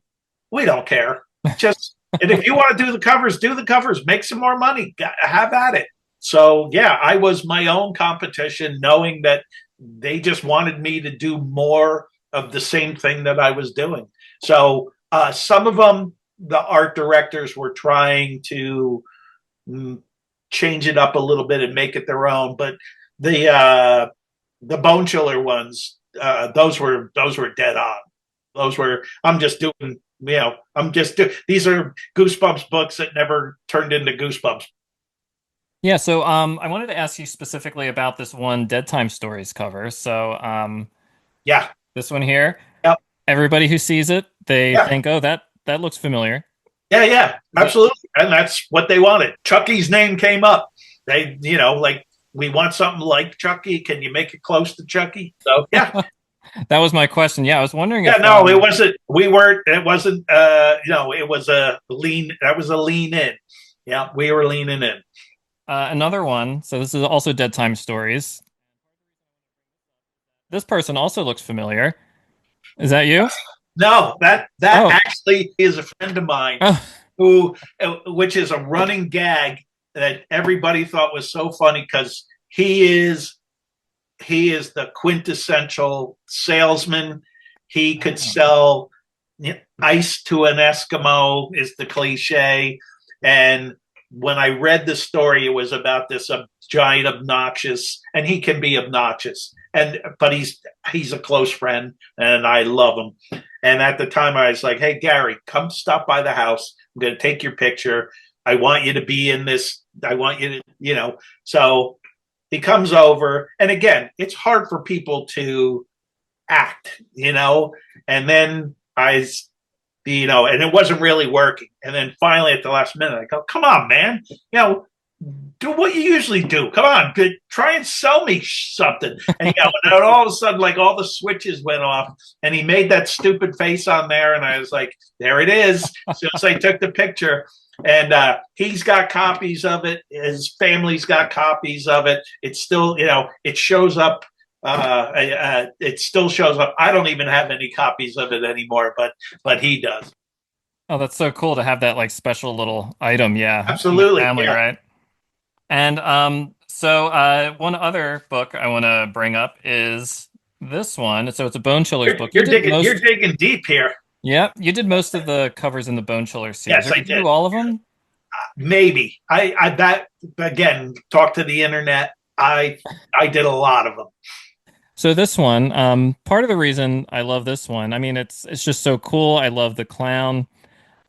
we don't care. And if you want to do the covers, make some more money, have at it. So, yeah, I was my own competition, knowing that they just wanted me to do more of the same thing that I was doing. So some of them, the art directors were trying to change it up a little bit and make it their own, but the bone chiller ones, those were dead on. Those were, I'm just doing, these are Goosebumps books that never turned into Goosebumps. Yeah, so I wanted to ask you specifically about this one Dead Time Stories cover. So Yeah. this one here, Yep. everybody who sees it, they Yeah. think, oh, that looks familiar. Yeah, absolutely. And that's what they wanted. Chucky's name came up. They, like, we want something like Chucky. Can you make it close to Chucky? So, yeah. That was my question. Yeah, I was wondering Yeah, if no, it wasn't. It wasn't. It was a lean. That was a lean in. Yeah, we were leaning in. another one. So this is also Dead Time Stories. This person also looks familiar. Is that you? No, that Oh. actually is a friend of mine Oh. who, which is a running gag that everybody thought was so funny because he is the quintessential salesman. He could sell ice to an Eskimo, is the cliche. And when I read the story, it was about this giant obnoxious, and he can be obnoxious, but he's a close friend, and I love him. And at the time, I was like, "Hey, Gary, come stop by the house. I'm going to take your picture. I want you to be in this. I want you to, So he comes over, and again, it's hard for people to act, and then and it wasn't really working. And then finally at the last minute, I go, come on, man, do what you usually do. Come on, try and sell me something. And, and all of a sudden, like all the switches went off and he made that stupid face on there. And I was like, there it is. As soon as I took the picture. And he's got copies of it. His family's got copies of it. It's still, it shows up. It still shows up. I don't even have any copies of it anymore, but he does. Oh, that's so cool to have that like special little item. Yeah, absolutely. In the family, right? And so one other book I want to bring up is this one. So it's a Bone Chillers book. You're digging deep here. Yep, you did most of the covers in the Bone Chillers series. Yes, I did. Do all of them? Maybe. I that again. Talk to the internet. I did a lot of them. So this one, part of the reason I love this one, I mean, it's just so cool. I love the clown.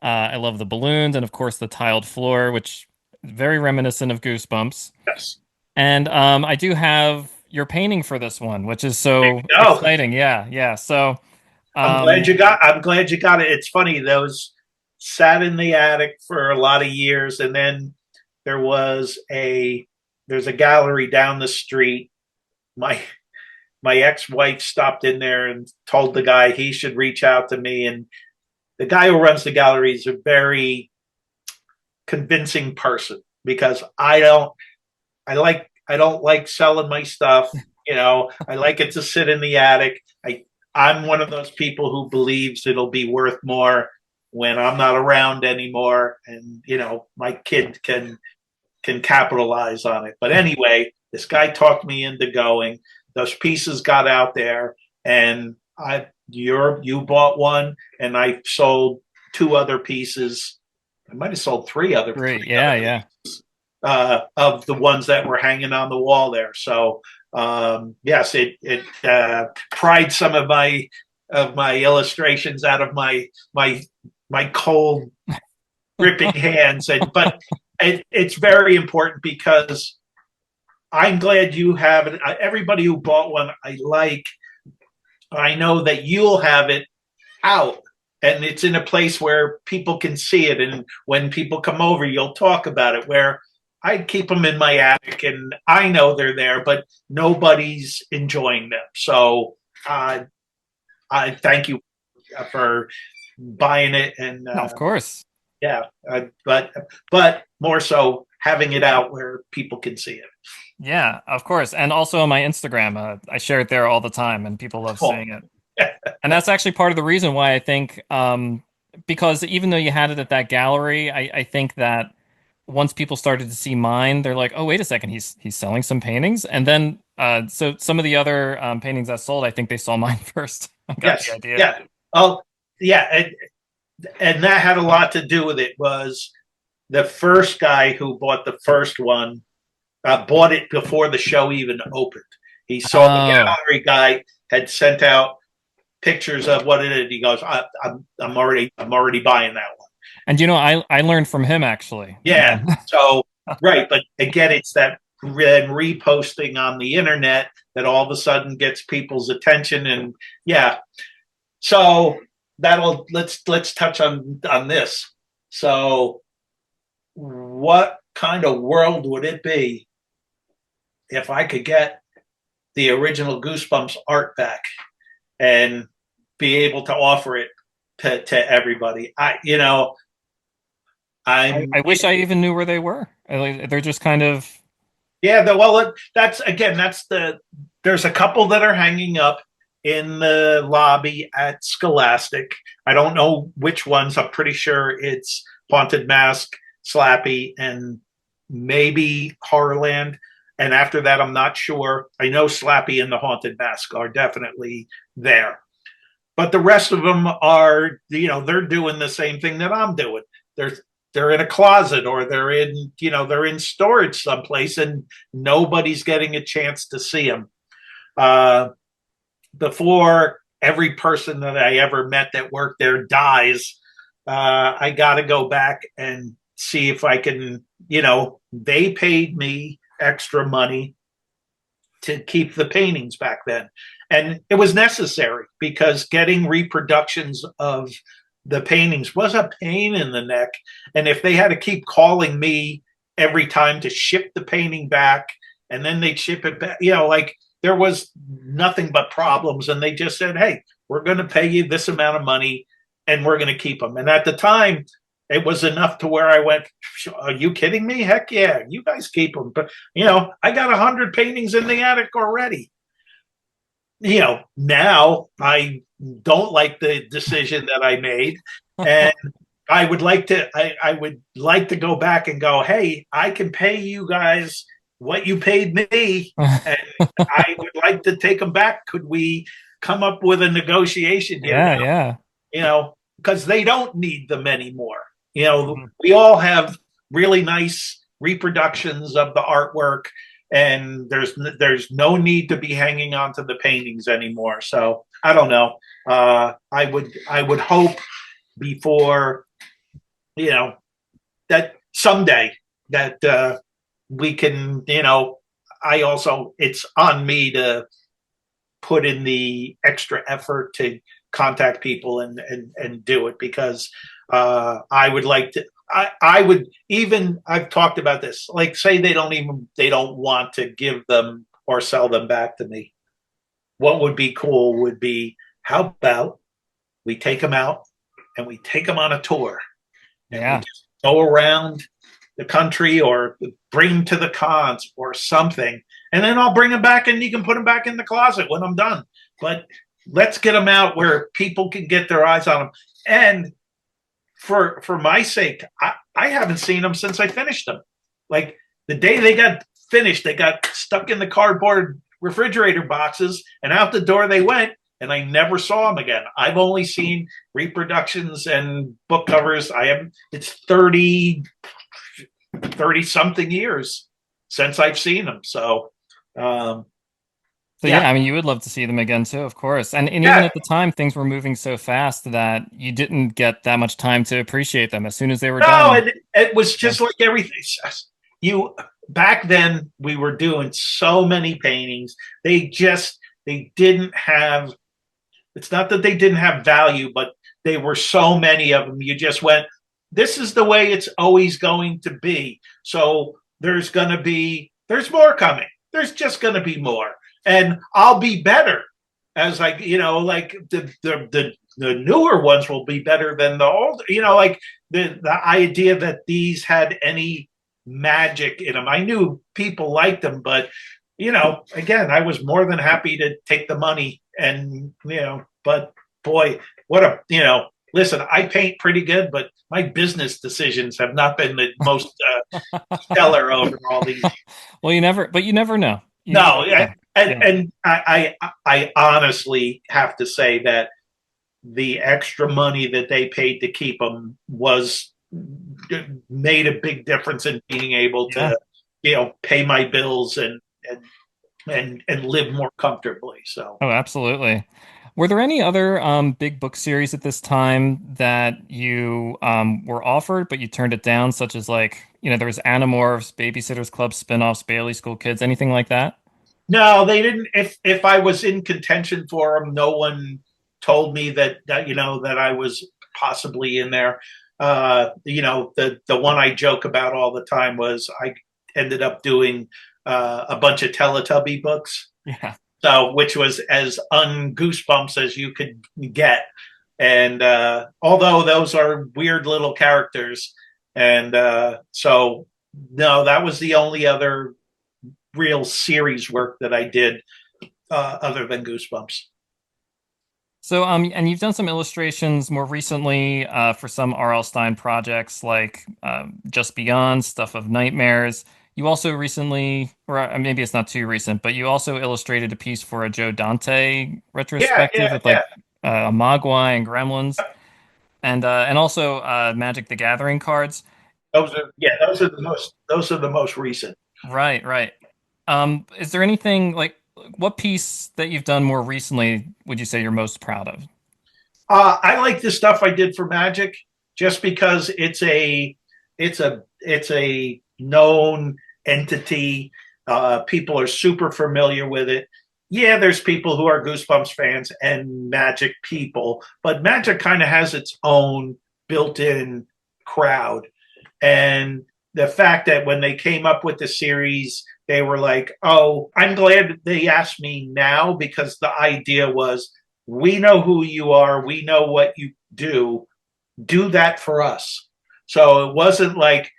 I love the balloons, and of course the tiled floor, which is very reminiscent of Goosebumps. Yes. And I do have your painting for this one, which is so exciting. Yeah. So I'm glad you got it. It's funny, those sat in the attic for a lot of years, and then there's a gallery down the street. My ex-wife stopped in there and told the guy he should reach out to me. And the guy who runs the gallery is a very convincing person because I don't like selling my stuff. I like it to sit in the attic. I'm one of those people who believes it'll be worth more when I'm not around anymore. And, my kid can capitalize on it. But anyway, this guy talked me into going. Those pieces got out there, and you bought one, and I sold 2 other pieces. I might have sold 3 other. Great, yeah. Of the ones that were hanging on the wall there. So yes, it pried some of my illustrations out of my cold, gripping hands, but it's very important because I'm glad you have it. Everybody who bought one, I know that you'll have it out, and it's in a place where people can see it. And when people come over, you'll talk about it. Where I keep them in my attic, and I know they're there, but nobody's enjoying them. So I thank you for buying it. And of course, yeah, but more so having it out where people can see it. Yeah, of course. And also on my Instagram, I share it there all the time, and people love seeing it. And that's actually part of the reason why I think, because even though you had it at that gallery, I think that once people started to see mine, they're like, oh, wait a second, he's selling some paintings. And then, so some of the other paintings I sold, I think they saw mine first. I got Yes. the idea. Yeah. Oh, yeah. And that had a lot to do with it. Was the first guy who bought the first one bought it before the show even opened. He saw the gallery guy had sent out pictures of what it is. He goes, I'm already buying that one. And I learned from him actually. Yeah. So right, but again, it's that reposting on the internet that all of a sudden gets people's attention, and yeah. So let's touch on this. So, what kind of world would it be if I could get the original Goosebumps art back and be able to offer it to everybody? I wish I even knew where they were. They're just kind of there's a couple that are hanging up in the lobby at Scholastic. I don't know which ones. I'm pretty sure it's Haunted Mask, Slappy, and maybe Horrorland. And after that, I'm not sure. I know Slappy and the Haunted Mask are definitely there. But the rest of them are, they're doing the same thing that I'm doing. They're in a closet, or they're in storage someplace, and nobody's getting a chance to see them. Before every person that I ever met that worked there dies, I got to go back and see if I can, they paid me extra money to keep the paintings back then. And it was necessary because getting reproductions of the paintings was a pain in the neck. And if they had to keep calling me every time to ship the painting back, and then they'd ship it back, there was nothing but problems. And they just said, hey, we're going to pay you this amount of money and we're going to keep them. And at the time, it was enough to where I went, are you kidding me? Heck yeah, you guys keep them. But, I got 100 paintings in the attic already. Now I don't like the decision that I made. And I would like to go back and go, hey, I can pay you guys what you paid me, and I would like to take them back. Could we come up with a negotiation here? Yeah. Because they don't need them anymore. We all have really nice reproductions of the artwork, and there's no need to be hanging on to the paintings anymore. So I don't know. I would hope before, that someday that we can, it's on me to put in the extra effort to contact people and do it, because I would like to. I've talked about this. Like, say they don't want to give them or sell them back to me. What would be cool would be, how about we take them out and we take them on a tour, and we just go around the country, or bring them to the cons or something, and then I'll bring them back and you can put them back in the closet when I'm done. But let's get them out where people can get their eyes on them. And for my sake, I haven't seen them since I finished them. Like, the day they got finished, they got stuck in the cardboard refrigerator boxes, and out the door they went, and I never saw them again. I've only seen reproductions and book covers. It's 30 something years since I've seen them. So, yeah, I mean, you would love to see them again too, of course. And even at the time, things were moving so fast that you didn't get that much time to appreciate them as soon as they were done. No, it was just like everything. Back then, we were doing so many paintings. They didn't have, it's not that they didn't have value, but they were so many of them. You just went, this is the way it's always going to be. So there's more coming. There's just going to be more. And I'll be better as like the newer ones will be better than the old, like the idea that these had any magic in them. I knew people liked them, but again, I was more than happy to take the money and, but boy, listen, I paint pretty good, but my business decisions have not been the most stellar over all these. Well, you never know. And Yeah. and I honestly have to say that the extra money that they paid to keep them was made a big difference in being able Yeah. to, pay my bills and live more comfortably. So Oh, absolutely. Were there any other big book series at this time that you were offered but you turned it down, such as like, there was Animorphs, Babysitters Club spin-offs, Bailey School Kids, anything like that? no, they didn't. If I was in contention for them, no one told me that I was possibly in there. The one I joke about all the time was I ended up doing a bunch of Teletubby books, Yeah. so which was as un-Goosebumps as you could get. And although those are weird little characters, and so no, that was the only other real series work that I did other than Goosebumps. So, and you've done some illustrations more recently for some R.L. Stine projects like Just Beyond, Stuff of Nightmares. You also recently, or maybe it's not too recent, but you also illustrated a piece for a Joe Dante Yeah, retrospective yeah, with yeah. like Mogwai and Gremlins, and also Magic the Gathering cards. Those are the most recent. Right, right. Is there anything like what piece that you've done more recently would you say you're most proud of? I like the stuff I did for Magic just because it's a known entity. People are super familiar with it. Yeah, there's people who are Goosebumps fans and Magic people, but Magic kind of has its own built-in crowd. And the fact that when they came up with the series, they were like, "Oh, I'm glad they asked me now," because the idea was, we know who you are, we know what you do that for us. So it wasn't like,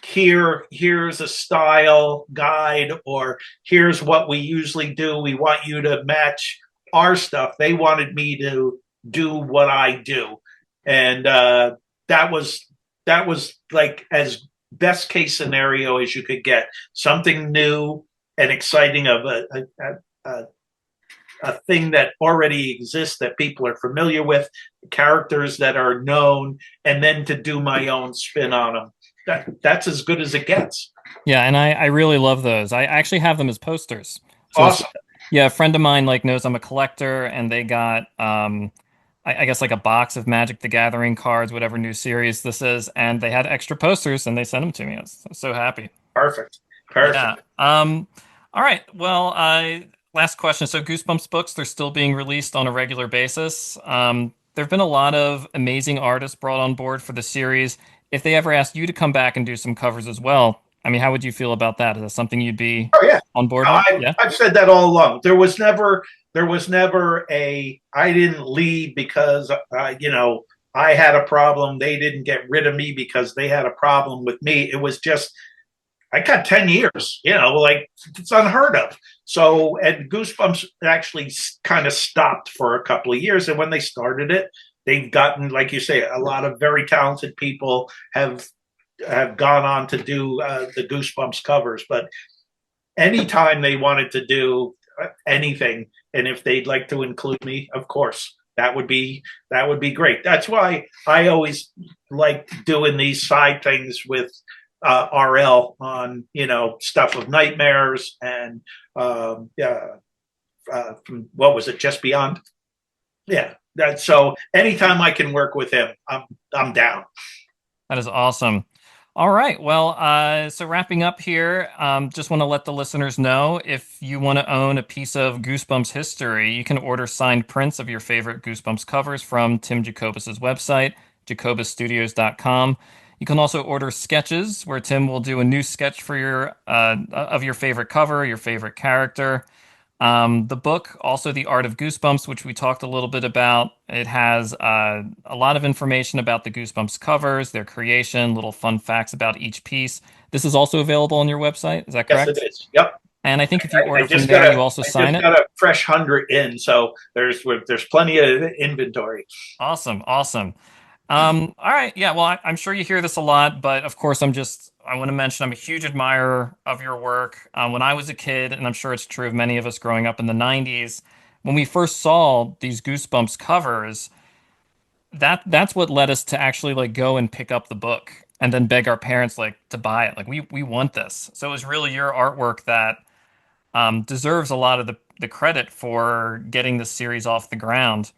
here's a style guide, or here's what we usually do, we want you to match our stuff. They wanted me to do what I do. And that was that was like as best case scenario as you could get, something new and exciting of a thing that already exists that people are familiar with, characters that are known, and then to do my own spin on them. That's as good as it gets. Yeah, and I really love those. I actually have them as posters. So it's, Awesome. yeah, a friend of mine like knows I'm a collector, and they got I guess like a box of Magic the Gathering cards, whatever new series this is, and they had extra posters and they sent them to me. I was so happy. Perfect. Yeah. Perfect. All right. Well, last question. So Goosebumps books, they're still being released on a regular basis. There have been a lot of amazing artists brought on board for the series. If they ever asked you to come back and do some covers as well, I mean, how would you feel about that? Is that something you'd be Oh yeah. on board No, with? I've, Yeah. I've said that all along. There was never a I didn't leave because I had a problem. They didn't get rid of me because they had a problem with me. It was just I got 10 years, like it's unheard of. So, and Goosebumps actually kind of stopped for a couple of years. And when they started it, they've gotten, like you say, a lot of very talented people have gone on to do the Goosebumps covers. But anytime they wanted to do anything, and if they'd like to include me, of course, that would be great. That's why I always like doing these side things with RL on Stuff of Nightmares and what was it, Just Beyond. Yeah, that so anytime I can work with him, I'm down. That is awesome. All right. Well, so wrapping up here, just want to let the listeners know if you want to own a piece of Goosebumps history, you can order signed prints of your favorite Goosebumps covers from Tim Jacobus's website, jacobusstudios.com. You can also order sketches where Tim will do a new sketch for your of your favorite cover, your favorite character. The book, also The Art of Goosebumps, which we talked a little bit about, it has a lot of information about the Goosebumps covers, their creation, little fun facts about each piece. This is also available on your website, is that Yes, it correct? is. Yep. And I think if you I order from just there, got you a also I sign just it. got a fresh 100 in, so there's plenty of inventory. Awesome, awesome. All right. Yeah. Well, I'm sure you hear this a lot, but of course, I want to mention I'm a huge admirer of your work. When I was a kid, and I'm sure it's true of many of us growing up in the 90s, when we first saw these Goosebumps covers, that's what led us to actually like go and pick up the book and then beg our parents like to buy it. Like we want this. So it was really your artwork that deserves a lot of the credit for getting this series off the ground.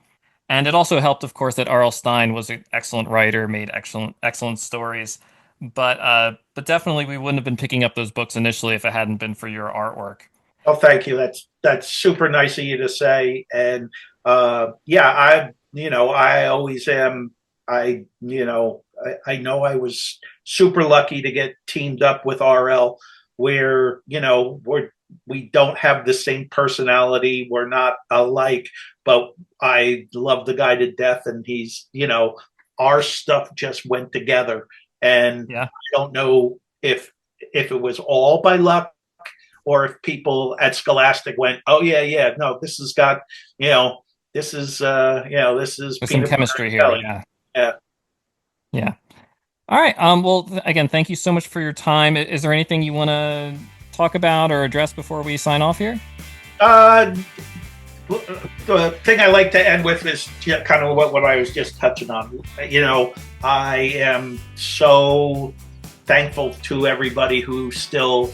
And it also helped, of course, that R.L. Stine was an excellent writer, made excellent stories. But definitely we wouldn't have been picking up those books initially if it hadn't been for your artwork. Oh, thank you. That's super nice of you to say. And yeah, I always am. I know I was super lucky to get teamed up with RL, where we don't have the same personality. We're not alike, but I love the guy to death, and our stuff just went together. And Yeah. I don't know if it was all by luck or if people at Scholastic went, "Oh yeah, no, this has got, this is There's some chemistry here. Yeah. Yeah. Yeah. All right. Well, again, thank you so much for your time. Is there anything you want to talk about or address before we sign off here? The thing I like to end with is kind of what I was just touching on. I am so thankful to everybody who still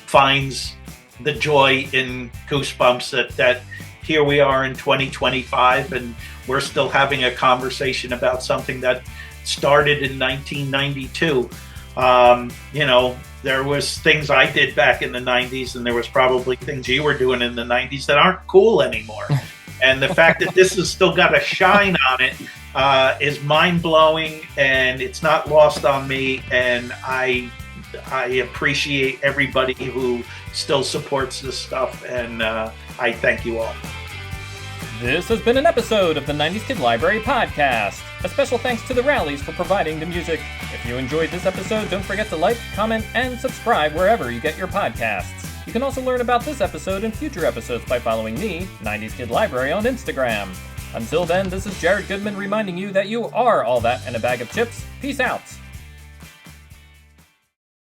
finds the joy in Goosebumps, that here we are in 2025 and we're still having a conversation about something that started in 1992. There was things I did back in the 90s, and there was probably things you were doing in the 90s that aren't cool anymore. And the fact that this has still got a shine on it is mind-blowing, and it's not lost on me. And I appreciate everybody who still supports this stuff, and I thank you all. This has been an episode of the 90s Kid Library Podcast. A special thanks to the Rallies for providing the music. If you enjoyed this episode, don't forget to like, comment, and subscribe wherever you get your podcasts. You can also learn about this episode and future episodes by following me, 90s Kid Library, on Instagram. Until then, this is Jared Goodman reminding you that you are all that and a bag of chips. Peace out.